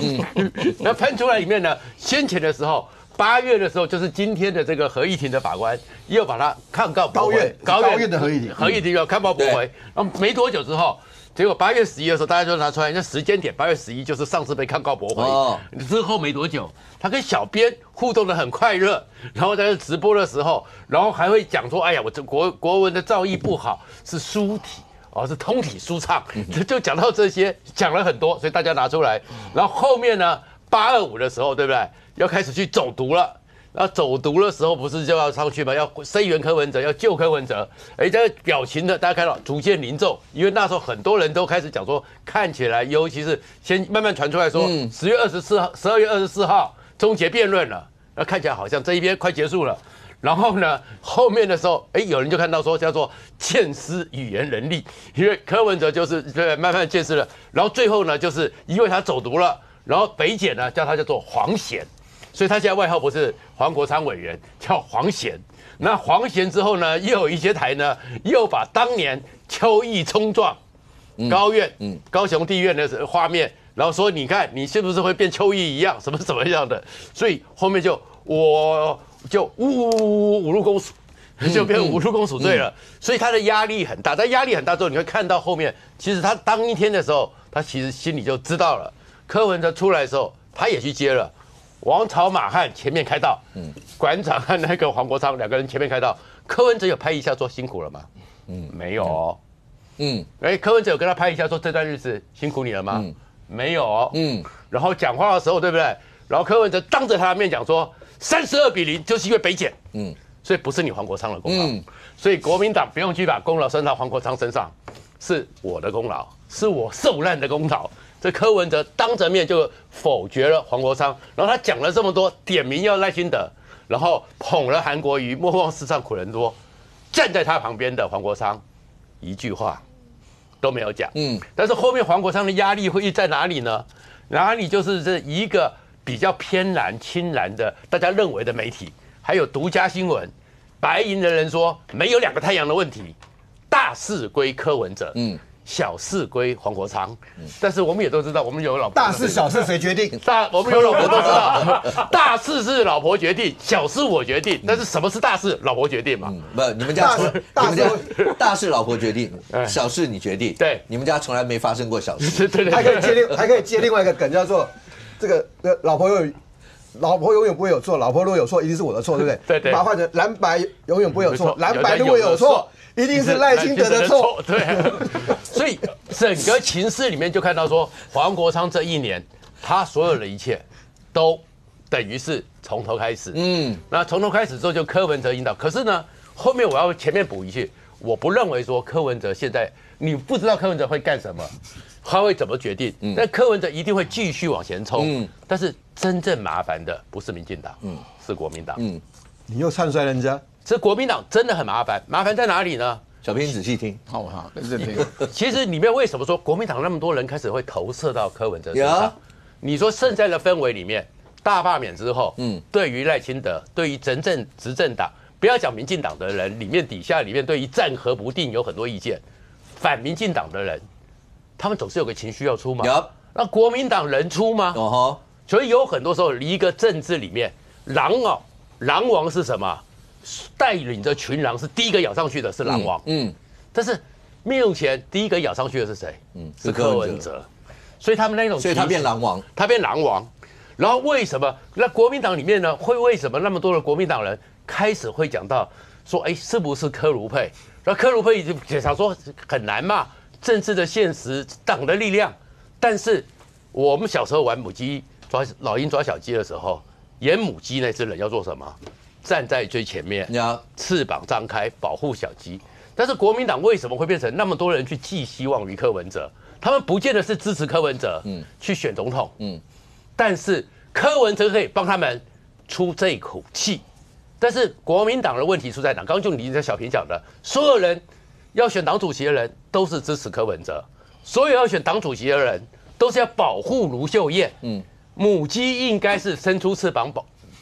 那翻出来里面呢，先前的时候，8月的时候，就是今天的这个合议庭的法官又把他抗告驳回，高院的合议庭要抗告驳回，然后没多久之后。结果8月11的时候，大家就拿出来，那时间点8月11就是上次被抗告驳回，之后没多久，他跟小编互动得很快热，然后在直播的时候，然后还会讲说，哎呀，我这国文的造诣不好，是书体是通体舒畅，就讲到这些，讲了很多，所以大家拿出来，然后后面呢，825的时候，对不对？要开始去走读了。然后走读的时候不是就要上去吗？要声援柯文哲，要救柯文哲。哎，这个表情呢，大家看到逐渐凝重，因为那时候很多人都开始讲说，看起来尤其是先慢慢传出来说，12月24号终结辩论了，那看起来好像这一边快结束了。然后呢，后面的时候，哎，有人就看到说叫做见失语言能力，因为柯文哲就是对慢慢见失了。然后最后呢，就是因为他走读了，然后北检呢叫他叫做黄贤，所以他现在外号不是黄国昌委员，叫黄贤。那黄贤之后呢，又有一些台呢，又把当年邱毅冲撞高院、高雄地院的画面，然后说你看你是不是会变邱毅一样，什么样的？所以后面就侮辱公署，就变侮辱公署罪了。所以他的压力很大，但压力很大之后，你会看到后面，其实他当一天的时候，他其实心里就知道了。柯文哲出来的时候，他也去接了。王朝马汉前面开道，馆长和那个黄国昌两个人前面开道。柯文哲有拍一下说辛苦了吗？没有哦。柯文哲有跟他拍一下说这段日子辛苦你了吗？没有哦。然后讲话的时候，对不对？然后柯文哲当着他的面讲说，32-0就是因为北检，所以不是你黄国昌的功劳，所以国民党不用去把功劳升到黄国昌身上，是我的功劳，是我受难的功劳。这柯文哲当着面就否决了黄国昌，然后他讲了这么多，点名要赖清德，然后捧了韩国瑜，莫忘世上苦人多，站在他旁边的黄国昌一句话都没有讲。但是后面黄国昌的压力会在哪里呢？哪里就是这一个比较偏蓝、亲蓝的大家认为的媒体，还有独家新闻，白银的人说没有2个太阳的问题，大事归柯文哲，小事归黄国昌。但是我们也都知道，我们有老婆，大事小事谁决定？我们有老婆都知道，大事是老婆决定，小事我决定。但是什么是大事？老婆决定嘛？不，你们家大事老婆决定，小事你决定。对，你们家从来没发生过小事。对，还可以接另外一个梗，叫做这个老婆永远不会有错，老婆如果有错，一定是我的错，对不对？对。把它换成蓝白永远不会有错，蓝白如果有错，一定是赖清德的错。对。所以整个情势里面就看到说，黄国昌这一年他所有的一切都等于是从头开始。那从头开始之后就柯文哲引导，可是呢，后面我要前面补一句，我不认为说柯文哲现在你不知道柯文哲会干什么。他会怎么决定？但柯文哲一定会继续往前冲。但是真正麻烦的不是民进党，是国民党。你又唱衰人家，这国民党真的很麻烦。麻烦在哪里呢？小编仔细听，好，认真听。其实里面为什么说国民党那么多人开始会投射到柯文哲身上？你说现在的氛围里面，大罢免之后，对于赖清德，对于执政党，不要讲民进党的人，底下对于战和不定有很多意见，反民进党的人。他们总是有个情绪要出嘛，那国民党人出吗？所以有很多时候，一个政治里面，狼王是什么？带领着群狼是第一个咬上去的是狼王，但是目前第一个咬上去的是谁？是柯文哲，所以他们那种，所以他变狼王，然后为什么那国民党里面呢？为什么那么多的国民党人开始会讲到说，哎，是不是柯卢配？然后柯卢配已经想说很难嘛。政治的现实，党的力量，但是我们小时候玩母鸡老鹰抓小鸡的时候，演母鸡那只人要做什么？站在最前面，翅膀张开保护小鸡。但是国民党为什么会变成那么多人去寄希望于柯文哲？他们不见得是支持柯文哲，去选总统，但是柯文哲可以帮他们出这口气。但是国民党的问题出在哪？刚刚就你在小平讲的，所有人。要选党主席的人都是支持柯文哲，所有要选党主席的人都是要保护卢秀燕。母鸡应该是伸出翅膀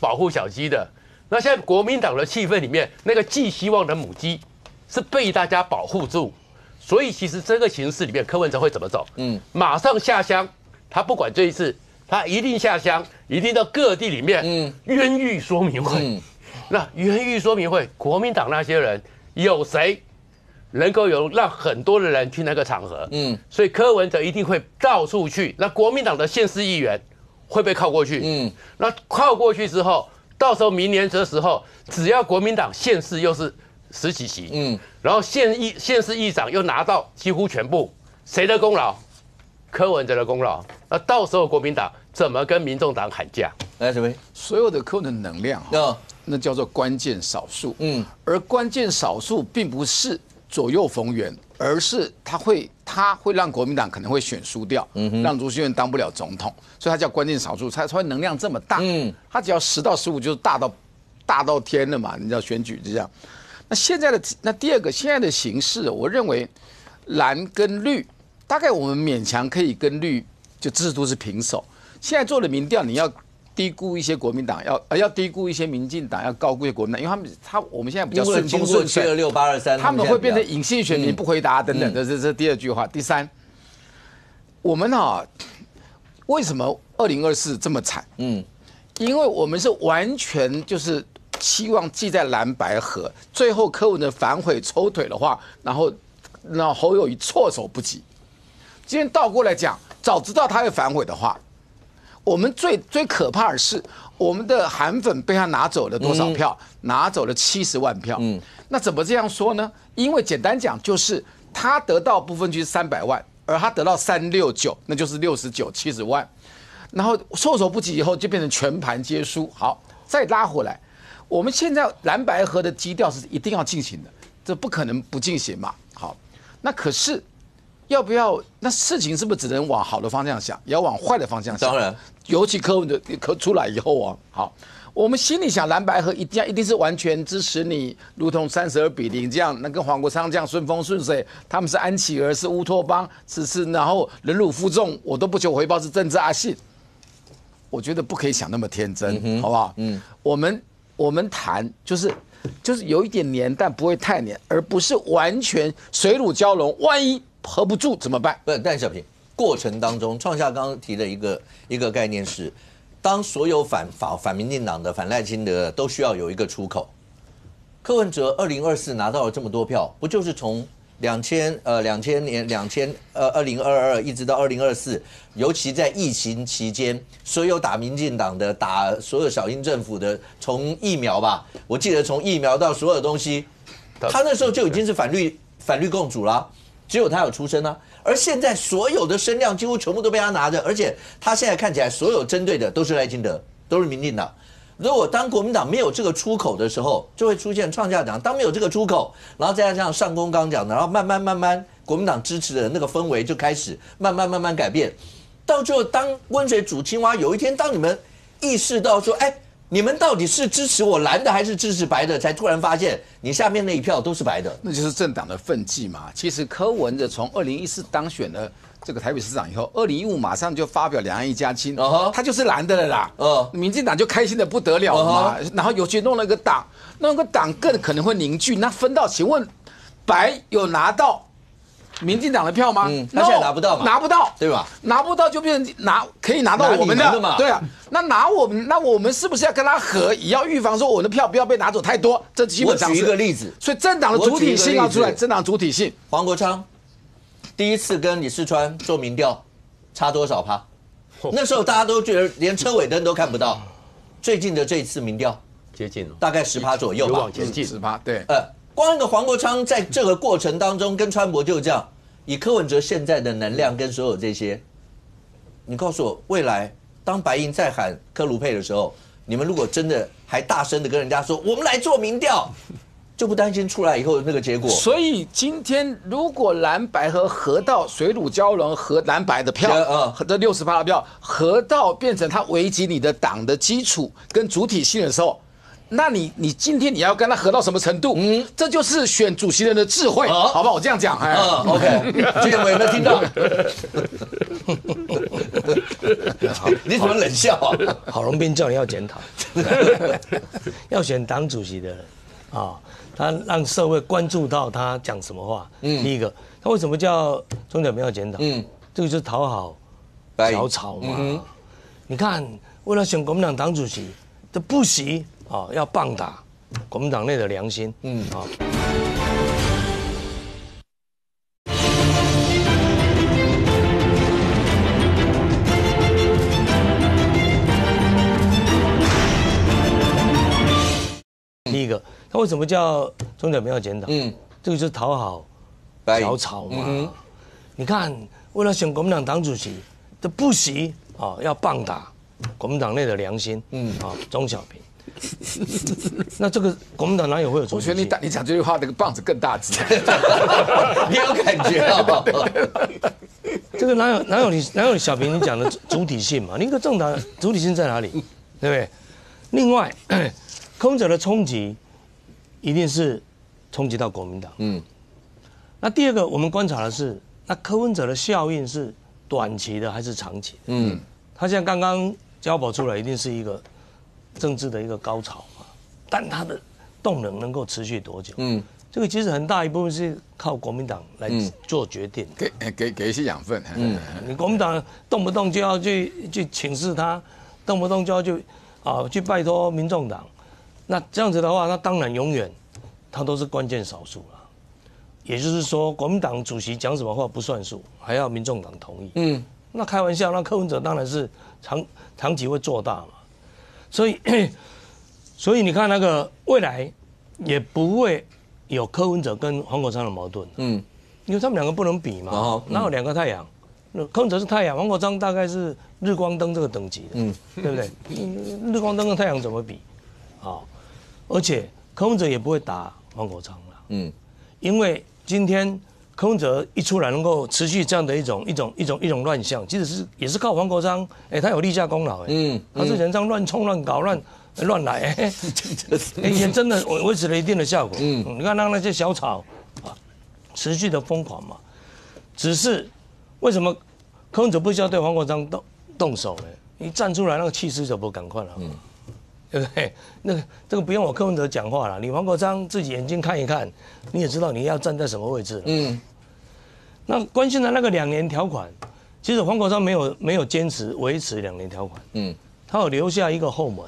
保护小鸡的。那现在国民党的气氛里面，那个寄希望的母鸡是被大家保护住，所以其实这个形势里面，柯文哲会怎么走？马上下乡，他不管这一次，他一定下乡，一定到各地里面冤狱说明会。那冤狱说明会，国民党那些人有谁？能够让很多的人去那个场合，所以柯文哲一定会到处去。那国民党的县市议员会被靠过去，那靠过去之后，到时候明年的时候，只要国民党县市又是10几席，然后县市议长又拿到几乎全部，谁的功劳？柯文哲的功劳。那到时候国民党怎么跟民众党喊价？来，这位，所有的客户的能量，那叫做关键少数。而关键少数并不是左右逢源，而是他会让国民党可能会选输掉，让卢秀燕当不了总统，所以他叫关键少数，才会能量这么大。他只要10到15就是大到天了嘛，你知道选举就这样。那现在的第二个现在的形势，我认为蓝跟绿大概我们勉强可以跟绿就支持度是平手。现在做的民调，你要低估一些国民党，要低估一些民进党，要高估一些国民党，因为我们现在比较顺风顺水，726、823，他们会变成隐性选民不回答等等，这是第二句话。第三，我们为什么2024这么惨？因为我们是完全就是期望记在蓝白合，最后柯文哲反悔抽腿的话，然后侯友宜措手不及。今天倒过来讲，早知道他会反悔的话。我们最可怕的是，我们的韩粉被他拿走了多少票？拿走了70万票。那怎么这样说呢？因为简单讲，就是他得到不分区300万，而他得到369，那就是69、70万。然后措手不及以后，就变成全盘皆输。好，再拉回来，我们现在蓝白合的基调是一定要进行的，这不可能不进行嘛。好，那可是。要不要？那事情是不是只能往好的方向想，也要往坏的方向想？当然，尤其柯文哲出来以后好，我们心里想蓝白合一定是完全支持你，如同32-0这样，那跟黄国昌这样顺风顺水，他们是安琪儿，是乌托邦，然后忍辱负重，我都不求回报，是政治阿信。我觉得不可以想那么天真，好不好？我们谈就是有一点黏，但不会太黏，而不是完全水乳交融，万一。合不住怎么办？不，但小平过程当中，创夏刚刚提的一个概念是，当所有反民进党的、反赖清德都需要有一个出口。柯文哲2024拿到了这么多票，不就是从2022一直到2024，尤其在疫情期间，所有打民进党的、打所有小英政府的，从疫苗吧，我记得从疫苗到所有东西，他那时候就已经是反绿共主了。只有他有出声啊，而现在所有的声量几乎全部都被他拿着，而且他现在看起来所有针对的都是赖清德，都是民进党。如果当国民党没有这个出口的时候，就会出现创下讲，当没有这个出口，然后再加上上公刚讲的，然后慢慢，国民党支持的那个氛围就开始慢慢改变，到最后当温水煮青蛙，有一天当你们意识到说，你们到底是支持我蓝的还是支持白的？才突然发现，你下面那一票都是白的，那就是政党的愤激嘛。其实柯文哲从2014当选了这个台北市长以后，2015马上就发表2岸1家亲，他就是蓝的了啦。民进党就开心的不得了嘛。然后尤其弄了个党，更可能会凝聚。那分到，请问白有拿到民进党的票吗？他现在拿不到嘛，拿不到，对吧？拿不到就变成可以拿到我们的嘛，对啊。那我们是不是要跟他合，也要预防说我的票不要被拿走太多？这基本上是。我举一个例子，所以政党的主体性要出来，政党主体性。黄国昌第一次跟李四川做民调，差多少趴？那时候大家都觉得连车尾灯都看不到。最近的这一次民调接近了，大概10%左右吧，往前进10%，对。光一个黄国昌在这个过程当中跟川博就这样，以柯文哲现在的能量跟所有这些，你告诉我，未来当白银在喊柯卢配的时候，你们如果真的还大声的跟人家说我们来做民调，就不担心出来以后那个结果。所以今天如果蓝白合到水乳交融和蓝白的票，这60%的票合到变成它危及你的党的基础跟主体性的时候。那你今天你要跟他合到什么程度？这就是选主席人的智慧，好不好？我这样讲，OK。这个我有没有听到？你怎么冷笑啊？郝龙斌叫你要检讨，要选党主席的人他让社会关注到他讲什么话。第一个，他为什么叫钟小平要检讨？这个就是讨好小草嘛。你看，为了选国民党党主席的不惜。要棒打国民党内的良心。第一个，他为什么叫钟小平要检讨？这个就是讨好小草嘛。你看，为了选国民党党主席的不惜要棒打国民党内的良心，钟小平。那这个国民党哪有会有？我觉得你讲这句话，那个棒子更大只，你有感觉啊？这个哪有小平你讲的主体性嘛？你一个政党主体性在哪里？对不对？另外，柯文哲的冲击一定是冲击到国民党。那第二个，我们观察的是，那柯文哲的效应是短期的还是长期的？他现在刚刚交保出来，一定是一个政治的一个高潮嘛，但他的动能能够持续多久？这个其实很大一部分是靠国民党来做决定，给一些养分。你国民党动不动就要去请示他，动不动就要去拜托民众党，那这样子的话，那当然永远他都是关键少数了。也就是说，国民党主席讲什么话不算数，还要民众党同意。那开玩笑，那柯文哲当然是长期会做大嘛。所以你看那个未来也不会有柯文哲跟黄国昌的矛盾。因为他们两个不能比嘛。哪有两个太阳？柯文哲是太阳，黄国昌大概是日光灯这个等级的，对不对？日光灯跟太阳怎么比？而且柯文哲也不会打黄国昌了。因为今天柯文哲一出来能够持续这样的一种乱象，其实也是靠黄国昌，他有立下功劳，他是人这样乱冲乱搞乱来，也真的维持了一定的效果。你看让那些小草持续的疯狂嘛，只是为什么柯文哲不需要对黄国昌动手呢？你站出来那个气势就不赶快了。对不对？这个不用我柯文哲讲话了，你黄国昌自己眼睛看一看，你也知道你要站在什么位置了。那关心的那个2年条款，其实黄国昌没有坚持维持2年条款。他有留下一个后门，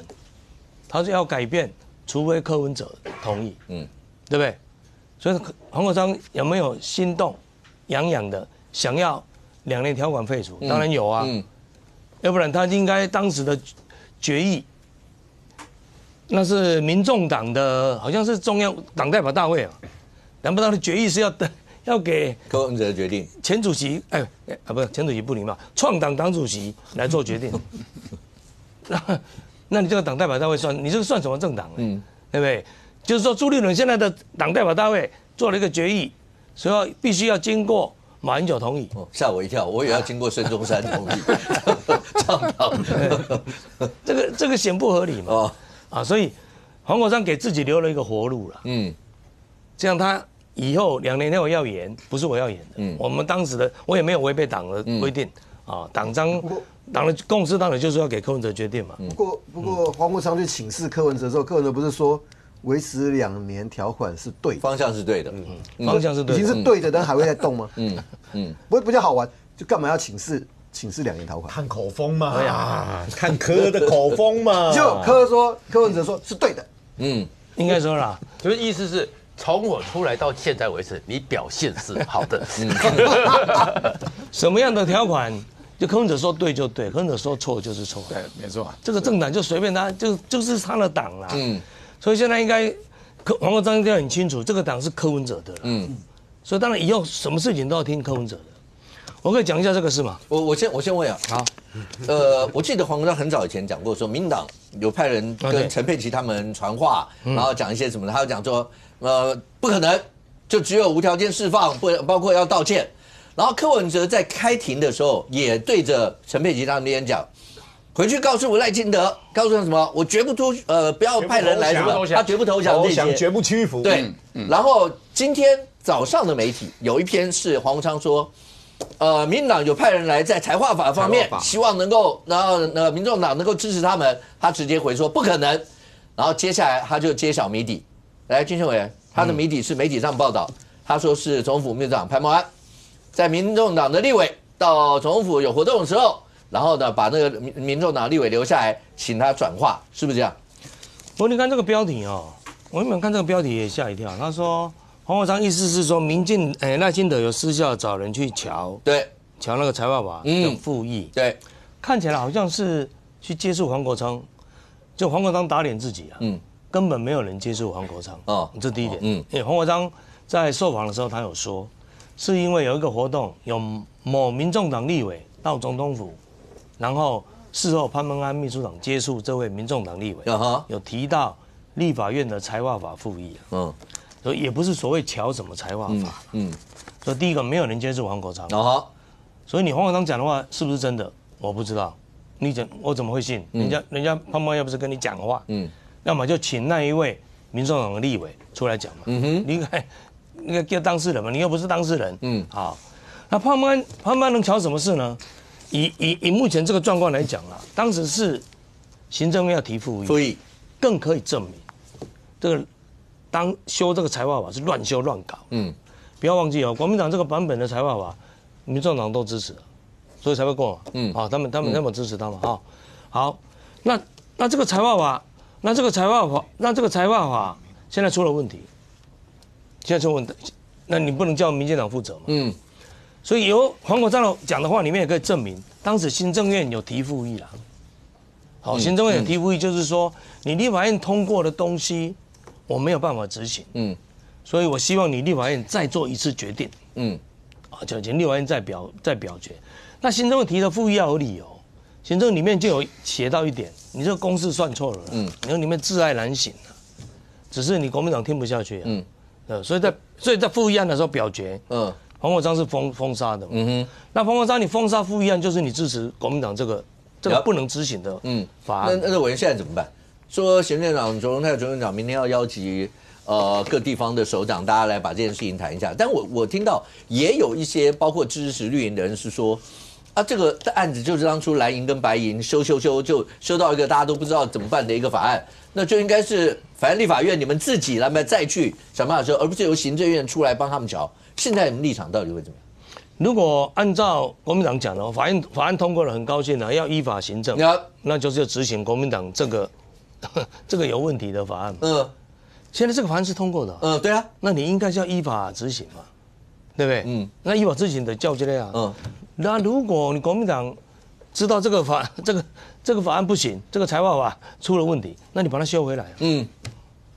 他是要改变，除非柯文哲同意。对不对？所以黄国昌有没有心动、痒痒的想要2年条款废除？当然有啊，要不然他应该当时的决议。那是民众党的，好像是中央党代表大会难不到的决议是要给柯文哲决定，前主席不是前主席不礼貌，创党党主席来做决定。那你这个党代表大会你这个算什么政党呢？对不对？就是说朱立伦现在的党代表大会做了一个决议，所以必须要经过马英九同意。吓我一跳，我以为要经过孙中山同意。创党，这个显不合理嘛。所以黄国昌给自己留了一个活路了。这样他以后2年内要演，不是我要演的。我们当时的我也没有违背党的规定党的共识当然就是要给柯文哲决定嘛。不过黄国昌去请示柯文哲的时候，柯文哲不是说维持2年条款是对的，方向是对的，方向是对的，已经是对的，但还会再动吗？不较好玩，就干嘛要请示2年条款？看口风嘛，哎呀，看柯的口风嘛。就柯文哲说是对的，应该说啦，就是意思是从我出来到现在为止，你表现是好的。什么样的条款，就柯文哲说对就对，柯文哲说错就是错。对，没错。这个政党就随便他，就是他的党啦。所以现在应该黄国昌应该很清楚，这个党是柯文哲的了。所以当然以后什么事情都要听柯文哲的。我可以讲一下这个事吗？我先问啊。好，我记得黄国昌很早以前讲过，说民党有派人跟陈佩琪他们传话，然后讲一些什么的，他有讲说，不可能，就只有无条件释放，不包括要道歉。然后柯文哲在开庭的时候也对着陈佩琪他们那边讲，回去告诉我赖清德，告诉他什么，我绝不不要派人来什么，他绝不投降这些，绝不屈服。对，然后今天早上的媒体有一篇是黄国昌说。民进党有派人来在财划法方面，希望能够，然后民众党能够支持他们，他直接回说不可能，然后接下来他就揭晓谜底。来，金宪委员，他的谜底是媒体上报道，他说是总统府秘书长潘孟安，在民众党的立委到总统府有活动的时候，然后呢把那个民众党立委留下来，请他转话，是不是这样？你看这个标题我原本看这个标题也吓一跳，他说。黄国昌意思是说，赖清德有私下找人去瞧那个财划法的复议，对，看起来好像是去接触黄国昌，就黄国昌打脸自己根本没有人接触黄国昌这第一点，因为黄国昌在受访的时候他有说，是因为有一个活动，有某民众党立委到总统府，然后事后潘孟安秘书长接触这位民众党立委，有提到立法院的财划法复议所以也不是所谓瞧什么财划法，所以第一个没有人接触黄国昌，所以你黄国昌讲的话是不是真的，我不知道，你讲我怎么会信？人家潘孟安要不是跟你讲话，要么就请那一位民众党的立委出来讲嘛，你应该叫当事人嘛，你又不是当事人，好，那潘孟安能瞧什么事呢？以目前这个状况来讲啦，当时是行政院要提复议，更可以证明这个修这个财划法是乱修乱搞。不要忘记国民党这个版本的财划法，民众党都支持，所以才会过嘛。他们那么支持他嘛。好，那这个财划法，那这个财划法现在出了问题，那你不能叫民进党负责嘛。所以由黄国昌讲的话里面也可以证明，当时行政院有提复议啦。好，行政院有提复议，就是说你立法院通过的东西，我没有办法执行。所以我希望你立法院再做一次决定。请立法院再表决。那行政院提的复议要有理由，行政里面就有写到一点，你这个公式算错了。你说里面窒碍难行只是你国民党听不下去。所以在复议案的时候表决。黄国昌是封杀的，那黄国昌你封杀复议案，就是你支持国民党这个不能执行的法案。那委员现在怎么办？说行政院长卓荣泰总院长明天要邀集各地方的首长，大家来把这件事情谈一下。但我听到也有一些包括支持绿营的人是说，这个案子就是当初蓝营跟白营修就修到一个大家都不知道怎么办的一个法案，那就应该是反正立法院你们自己再去想办法修，而不是由行政院出来帮他们瞧。现在你们立场到底会怎么样？如果按照国民党讲的，法案通过了，很高兴要依法行政，那就是要执行国民党这个有问题的法案。现在这个法案是通过的。对啊，那你应该是要依法执行嘛，对不对？那依法执行的叫这样。那如果你国民党知道这个法案不行，这个财划法出了问题，那你把它修回来。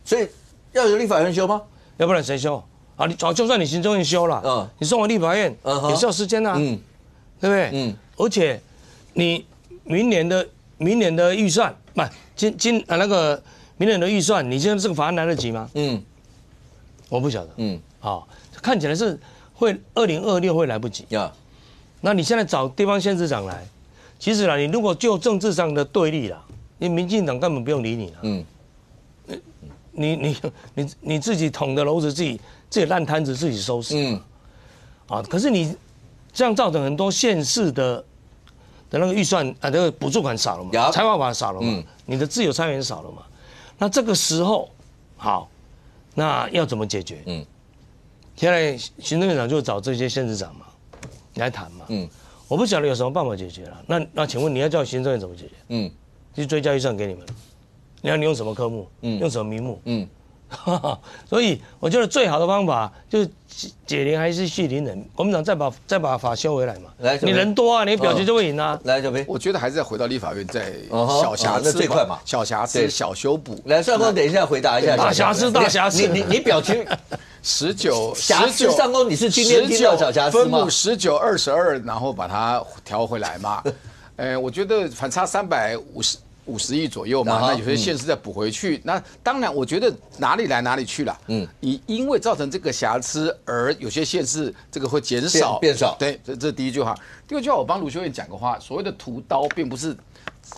所以要由立法院修吗？要不然谁修？你就算你行政院修了，你送往立法院也是要时间对不对？而且你明年的预算，明年的预算，你现在这个法案来得及吗？我不晓得。看起来是会2026会来不及。那你现在找地方县市长来，其实你如果就政治上的对立因为民进党根本不用理你你自己捅的篓子自己烂摊子自己收拾。可是你这样造成很多县市的那个预算这个补助款少了嘛，财划法少了嘛，你的自由参与少了嘛。那这个时候那要怎么解决？现在行政院长就找这些县市长嘛来谈嘛。我不晓得有什么办法解决了。那请问你要叫行政院怎么解决？就追加预算给你们。你用什么科目？用什么名目？所以我觉得最好的方法就是解铃还是系铃人，国民党再把法修回来嘛。你人多你表决就会赢来，小平，我觉得还是要回到立法院，在小瑕疵最快嘛，小瑕疵小修补。来，上公等一下回答一下。大瑕疵，你表情19瑕疵，上公你是今天听到小瑕疵吗？分母19、22，然后把它调回来嘛。我觉得反差350亿左右嘛，那有些县市再补回去，那当然我觉得哪里来哪里去了。因为造成这个瑕疵，而有些县市这个会减少变少。对，这第一句话。第二句话，我帮卢修燕讲个话，所谓的屠刀，并不是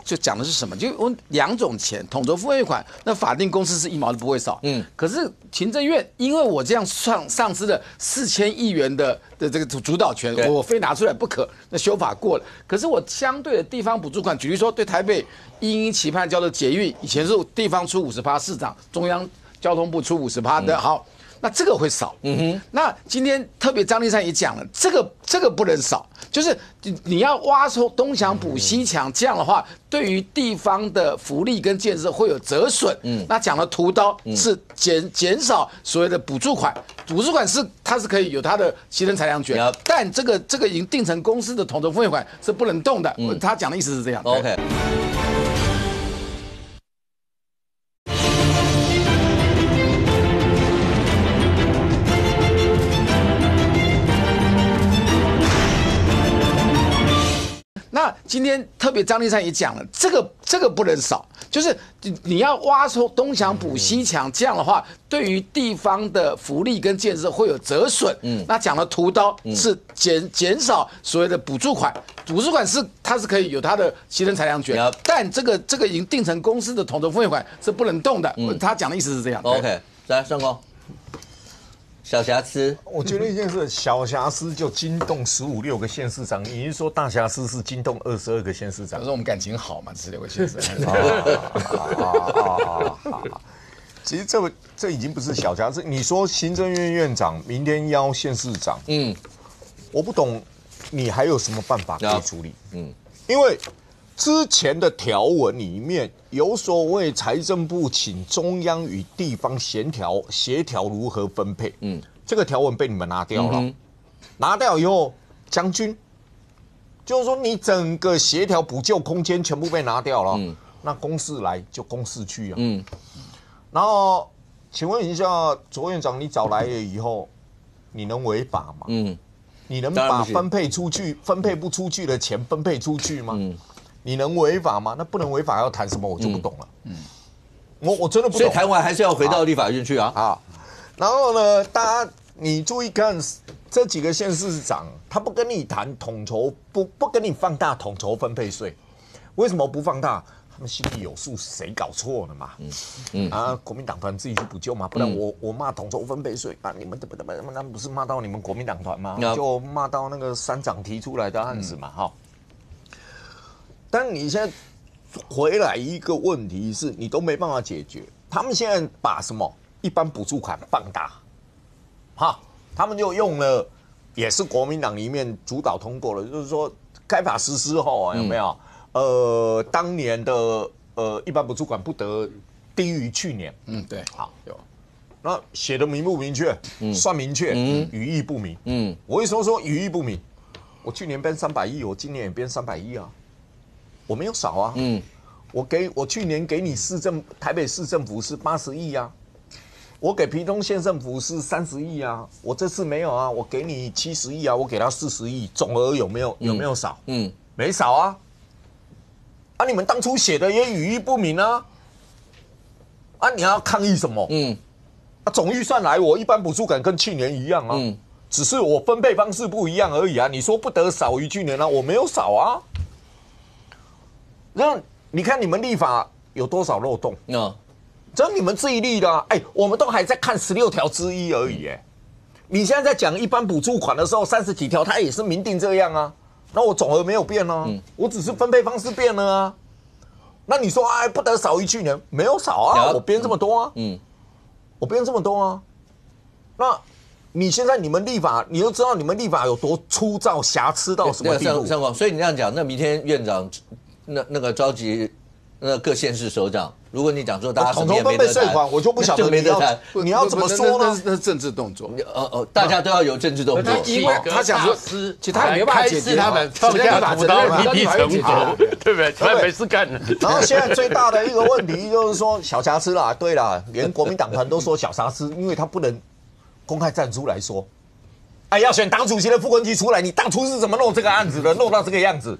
就讲的是什么？就我2种钱，统筹付汇款，那法定公司是1毛都不会少。可是行政院因为我这样丧失了4000亿元的这个主导权，我非拿出来不可。那修法过了，可是我相对的地方补助款，举例说对台北殷期盼交的捷运，以前是地方出50%，市长中央交通部出50%的，好。那这个会少，那今天特别张立善也讲了，这个不能少，就是你要挖出东墙补西墙，这样的话，对于地方的福利跟建设会有折损。那讲的屠刀是减少所谓的补助款，补助款它是可以有它的牺牲裁量权，但这个已经定成公司的统筹付汇款是不能动的。他讲的意思是这样。OK。那今天特别张立善也讲了，这个不能少，就是你要挖出东墙补西墙，这样的话，对于地方的福利跟建设会有折损。那讲了屠刀是减少所谓的补助款，补助款它是可以有它的牺牲裁量权，但这个已经定成公司的统筹分配款是不能动的。他讲的意思是这样。OK， 来上光。小瑕疵，我觉得一件事，小瑕疵就惊动15、16个县市长。你是说大瑕疵是惊动22个县市长？说我们感情好嘛，16个县市长。其实这已经不是小瑕疵。你说行政院院长明天邀县市长，我不懂，你还有什么办法可以处理？因为之前的条文里面有所谓财政部请中央与地方协调如何分配，这个条文被你们拿掉了，拿掉以后，将军就是说你整个协调补救空间全部被拿掉了，那公事来就公事去啊，然后请问一下卓院长，你找来了以后，你能违法吗？你能把分配不出去的钱分配出去吗？你能违法吗？那不能违法要谈什么？我就不懂了。我真的不懂。所以谈完还是要回到立法院去啊。好，然后呢，大家你注意看这几个县市长，他不跟你谈统筹，不跟你放大统筹分配税，为什么不放大？他们心里有数，谁搞错了嘛？国民党团自己去补救嘛，不然我骂统筹分配税啊，你们那不是骂到你们国民党团吗？就骂到那个3长提出来的案子嘛，哈。但你现在回来一个问题是你都没办法解决，他们现在把什么一般补助款放大，他们就用了，也是国民党里面主导通过了，就是说开法实施后有没有？当年的一般补助款不得低于去年。对，好有。那写的明不明确？算明确，语义不明。我为什么说语义不明？我去年编300亿，我今年也编300亿啊。我没有少啊，我去年给你台北市政府是80亿啊，我给屏东县政府是30亿啊，我这次没有啊，我给你70亿啊，我给他40亿，总额有没有少？没少啊，你们当初写的也语义不明啊，你要抗议什么？总预算来，我一般补助款跟去年一样啊，只是我分配方式不一样而已啊，你说不得少于去年啊，我没有少啊。那你看你们立法有多少漏洞？这你们自己立的啊！我们都还在看16条之一而已。你现在在讲一般补助款的时候，30几条它也是明定这样啊。那我总额没有变啊，我只是分配方式变了啊。那你说不得少于去年，没有少啊，我编这么多啊，我编这么多啊。那你现在你们立法，你都知道你们立法有多粗糙、瑕疵到什么地步？上光，所以你这样讲，那明天院长。那个召集各县市首长，如果你讲说大家统筹分配税款，我就不晓得你要怎么说呢？那是政治动作。大家都要有政治动作。因为他想说，其实他也没办法解决他们放下屠刀，批批成佛，对不对？他没事干了。然后现在最大的一个问题就是说小瑕疵啦，对啦，连国民党团都说小瑕疵，因为他不能公开站出来说，要选党主席的傅昆萁出来，你当初是怎么弄这个案子的，弄到这个样子。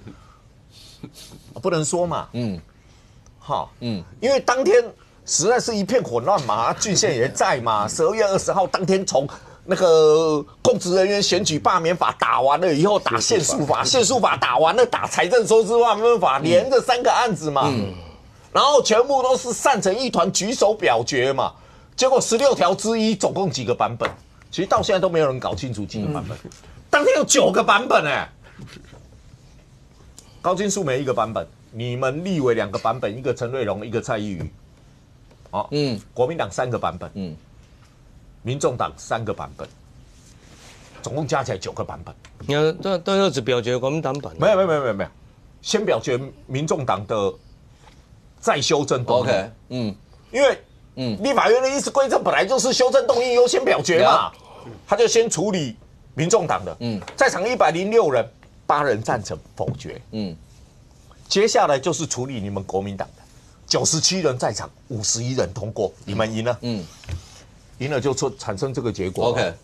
不能说嘛，因为当天实在是一片混乱嘛，郡县也在嘛。12月20号当天从那个公职人员选举罢免法打完了以后，打宪诉法，宪诉法打完了，打财政收支划分法，连着3个案子嘛，然后全部都是散成一团，举手表决嘛。结果16条之一总共几个版本？其实到现在都没有人搞清楚几个版本。当天有9个版本高金素梅1个版本，你们立委2个版本，一个陈瑞龙，一个蔡依瑜，国民党3个版本，民众党3个版本，总共加起来9个版本。你看，都只表决国民党版，没有，先表决民众党的再修正动议。OK， 因为立法院的议事规则本来就是修正动议优先表决嘛，他就先处理民众党的，在场106人。8人赞成否决，接下来就是处理你们国民党的，97人在场，51人通过，你们赢了，赢了就产生这个结果 ，OK，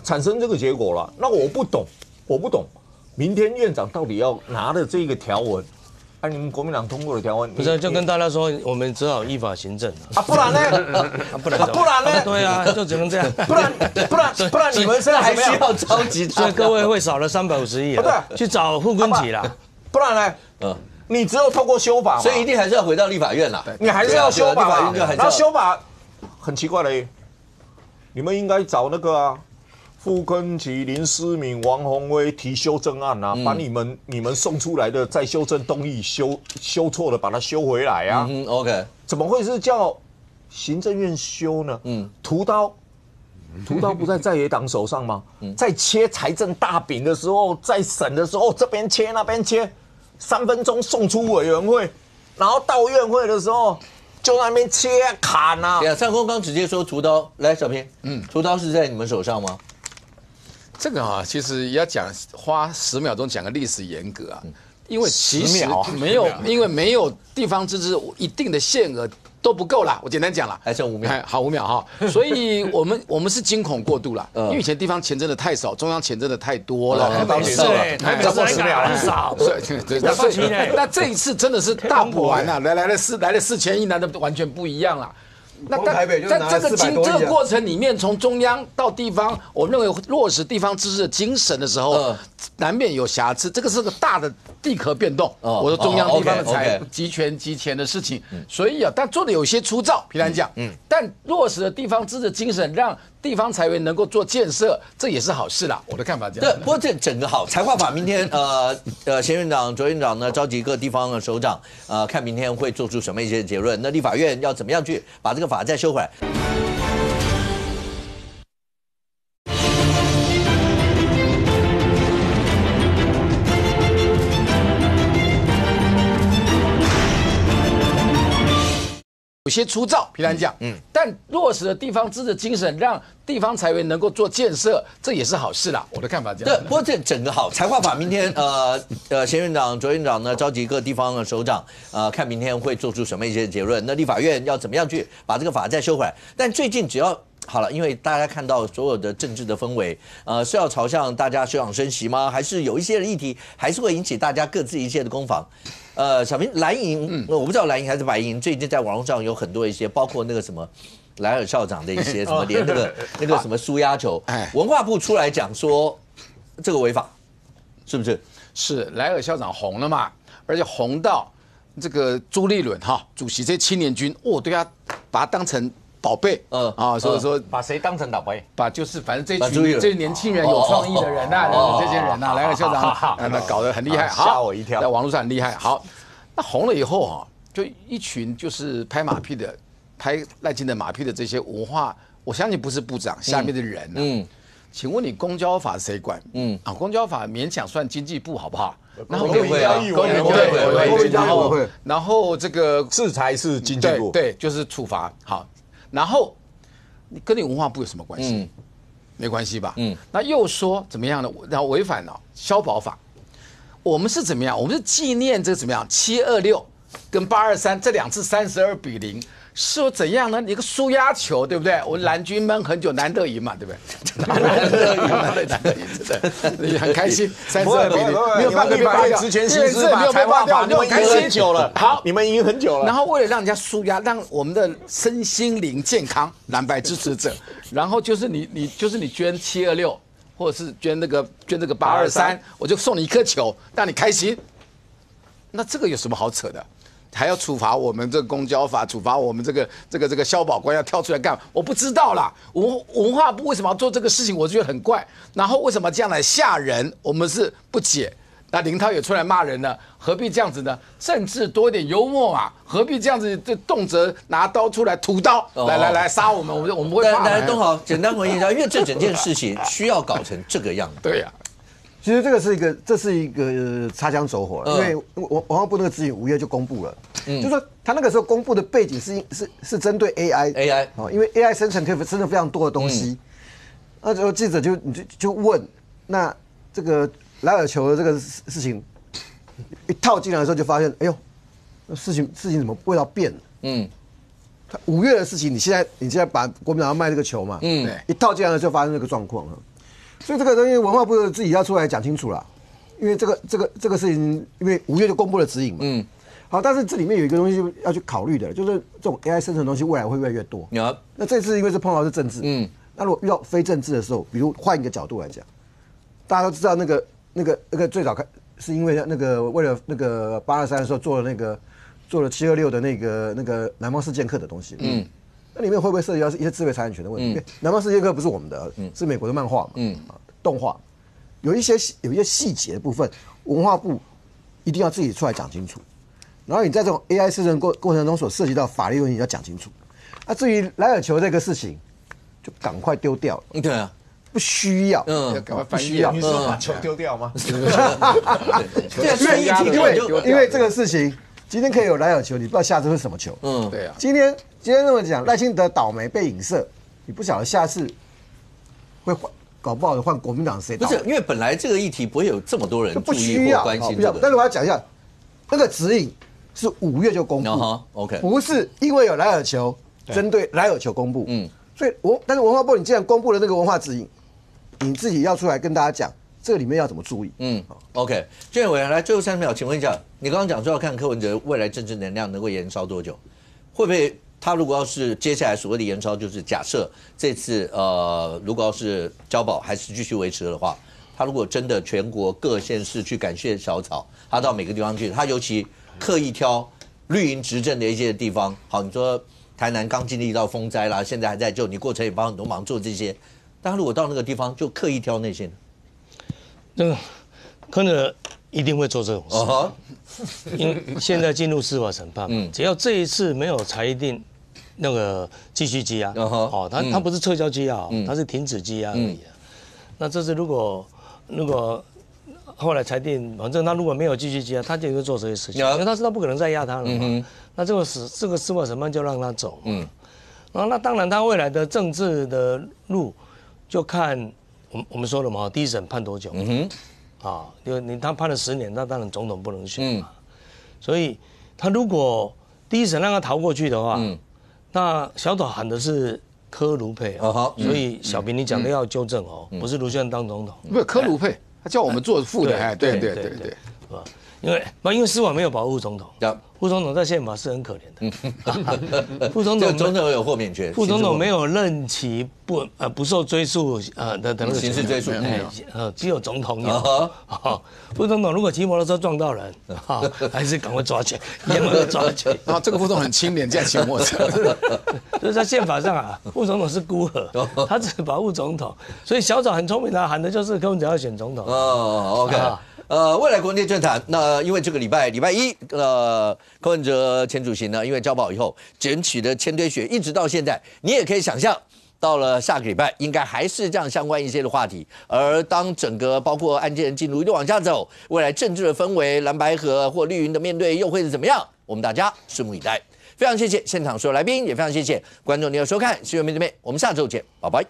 产生这个结果了。那我不懂，明天院长到底要拿的这个条文，你们国民党通过的条文，不是就跟大家说，我们只好依法行政不然呢？不然呢？对啊，就只能这样。不然你们现在还需要着急，所以各位会少了350亿啊，去找傅昆萁啦。不然呢？你只有透过修法，所以一定还是要回到立法院啦。你还是要修法，立法院就还是要。然后修法很奇怪嘞，你们应该找那个傅昆萁、林思敏、王宏威提修正案啊，把你们送出来的再修正动议修错了，把它修回来啊。OK， 怎么会是叫行政院修呢？屠刀不在野党手上吗？在切财政大饼的时候，在审的时候，这边切那边切，3分钟送出委员会，然后到院会的时候就在那边切砍啊。上公刚直接说屠刀，来小平，屠刀是在你们手上吗？这个其实也要花10秒钟讲个历史严格啊，因为其实因为没有地方自治一定的限额都不够啦。我简单讲啦，还剩5秒，好5秒哈。所以我们是惊恐过度啦，因为以前地方钱真的太少，中央钱真的太多了。是，超过10秒很少。对，那这一次真的是大补完了，来了4000亿，那完全不一样啦。那在这个过程里面，从中央到地方，我认为落实地方自治的精神的时候，难免有瑕疵。这个是个大的地壳变动，我说中央地方的集权的事情，所以但做的有些粗糙，平常讲，但落实了地方自治的精神，让地方财源能够做建设，这也是好事啦。我的看法这样。对，不过这整个好财划法，明天前院长、卓院长呢召集各地方的首长，看明天会做出什么一些结论。那立法院要怎么样去把这个法再修回来？有些粗糙，平常讲，但落实了地方自治精神，让地方财源能够做建设，这也是好事啦。我的看法这样。对，不过这整个好财划法，明天前院长、卓院长呢召集各地方的首长，看明天会做出什么一些结论。那立法院要怎么样去把这个法再修回来？但最近只要好了，因为大家看到所有的政治的氛围，是要朝向大家休养生息吗？还是有一些的议题还是会引起大家各自一些的攻防？小平蓝营，我不知道蓝营还是白营，最近在网络上有很多一些，包括那个什么莱尔校长的一些什么，连那个什么输压球，文化部出来讲说这个违法，是不是？是莱尔校长红了嘛，而且红到这个朱立伦主席这青年军，对他把他当成宝贝，所以说把谁当成宝贝？把就是反正这年轻人有创意的人这些人莱尔校长那搞得很厉害，吓我一跳，在网络上很厉害。好，那红了以后就一群就是拍马屁的、拍赖清德马屁的这些文化，我相信不是部长下面的人请问你公交法谁管？公交法勉强算经济部好不好？然后公会啊，然后这个制裁是经济部，对，就是处罚。好，然后你跟你文化部有什么关系？没关系吧？那又说怎么样呢？然后违反了消保法。我们是怎么样？我们是纪念这个怎么样？726跟823这2次32-0。是怎样呢？一个输压球，对不对？我蓝军闷很久，难得赢嘛，对不对？难得赢，真的很开心。32-0，没有半个被拔掉。之前新司法才划法，你们赢很久了。好，你们赢很久了。然后为了让人家输压，让我们的身心灵健康，蓝白支持者，然后就是你捐726，或者是捐这个823，我就送你1颗球，让你开心。那这个有什么好扯的？还要处罚我们这个公交法，处罚我们这个消保官要跳出来干？我不知道啦。文化部为什么要做这个事情？我觉得很怪。然后为什么这样来吓人？我们是不解。那林涛也出来骂人了，何必这样子呢？政治多一点幽默嘛，何必这样子？就动辄拿刀出来屠刀，来杀我们，我们会怕。来，东豪简单回应一下，因为这整件事情需要搞成这个样子。对呀。其实这是一个擦枪走火，因为文化部那个指引5月就公布了，就说他那个时候公布的背景是针对 AI，因为 AI 生成可以生成非常多的东西，那时候记者就问，那这个莱尔球的这个事情一套进来的时候，就发现，哎呦，事情怎么味道变了？他5月的事情，你现在把国民党要卖这个球嘛，一套进来的就发生这个状况了。所以这个东西文化部自己要出来讲清楚了，因为这个事情，因为5月就公布了指引嘛。好，但是这里面有一个东西要去考虑的，就是这种 AI 生成的东西未来会越来越多。那这次因为是碰到是政治，那如果遇到非政治的时候，比如换一个角度来讲，大家都知道那个最早是因为那个为了那个823的时候做了726的那个南方四剑客的东西。那里面会不会涉及到一些智慧财产权的问题？因为南方四剑客不是我们的，是美国的漫画嘛，动画，有一些细节的部分，文化部一定要自己出来讲清楚。然后你在这种 AI 生成过程中所涉及到法律问题要讲清楚。那至于莱尔球这个事情，就赶快丢掉了。对啊，不需要，赶快翻译。你说把球丢掉吗？因为这个事情，今天可以有莱尔球，你不知道下次会是什么球。对啊。今天那么讲，赖清德倒霉被影射，你不晓得下次会搞不好换国民党谁？不是，因为本来这个议题不会有这么多人注意或关心这个。但是我要讲一下，那个指引是5月就公布，OK， 不是因为有莱尔球，针对莱尔球公布，所以但是文化部你既然公布了那个文化指引，你自己要出来跟大家讲，这个里面要怎么注意？OK， 建委员来最后30秒，请问一下，你刚刚讲说要看柯文哲未来政治能量能够延烧多久，会不会他如果要是接下来所谓的延烧，就是假设这次如果要是交保还是继续维持的话，他如果真的全国各县市去感谢小草，他到每个地方去，他尤其刻意挑绿营执政的一些地方，好，你说台南刚经历到风灾啦，现在还在救，你过程也帮很多忙做这些，但他如果到那个地方就刻意挑那些呢？这个柯文哲一定会做这种事，因为现在进入司法审判嘛，只要这一次没有裁定那个继续羁押，他不是撤销羁押，他是停止羁押而已。那这次如果后来裁定，反正他如果没有继续羁押，他就会做这些事情，因为他知道不可能再压他了嘛。那这个司法审判就让他走。然后那当然他未来的政治的路就看我们说了嘛，第一审判多久？因为他判了10年，那当然总统不能选嘛。所以他如果第一审让他逃过去的话，那小岛喊的是柯卢配所以小平你讲的要纠正不是卢秀燕当总统，不是柯卢配，他叫我们做副的，对，是吧？因为司法没有保护总统，副总统在宪法是很可怜的。副总统有豁免权，副总统没有任期不受追诉的刑事追诉，只有总统有。副总统如果骑摩托车撞到人，还是赶快抓起来，严格抓起来。然后这个副总统很清廉，这样骑摩托车。就是在宪法上副总统是孤儿，他只保护总统，所以小草很聪明的喊的就是柯文哲要选总统。OK。未来国内政坛，那因为这个礼拜一，柯文哲前主席呢，因为交保以后卷起的千堆雪，一直到现在，你也可以想象，到了下个礼拜，应该还是这样相关一些的话题。而当整个包括案件进入一路往下走，未来政治的氛围，蓝白合或绿营的面对又会是怎么样？我们大家拭目以待。非常谢谢现场所有来宾，也非常谢谢观众您的收看，是由面对面，我们下周见，拜拜。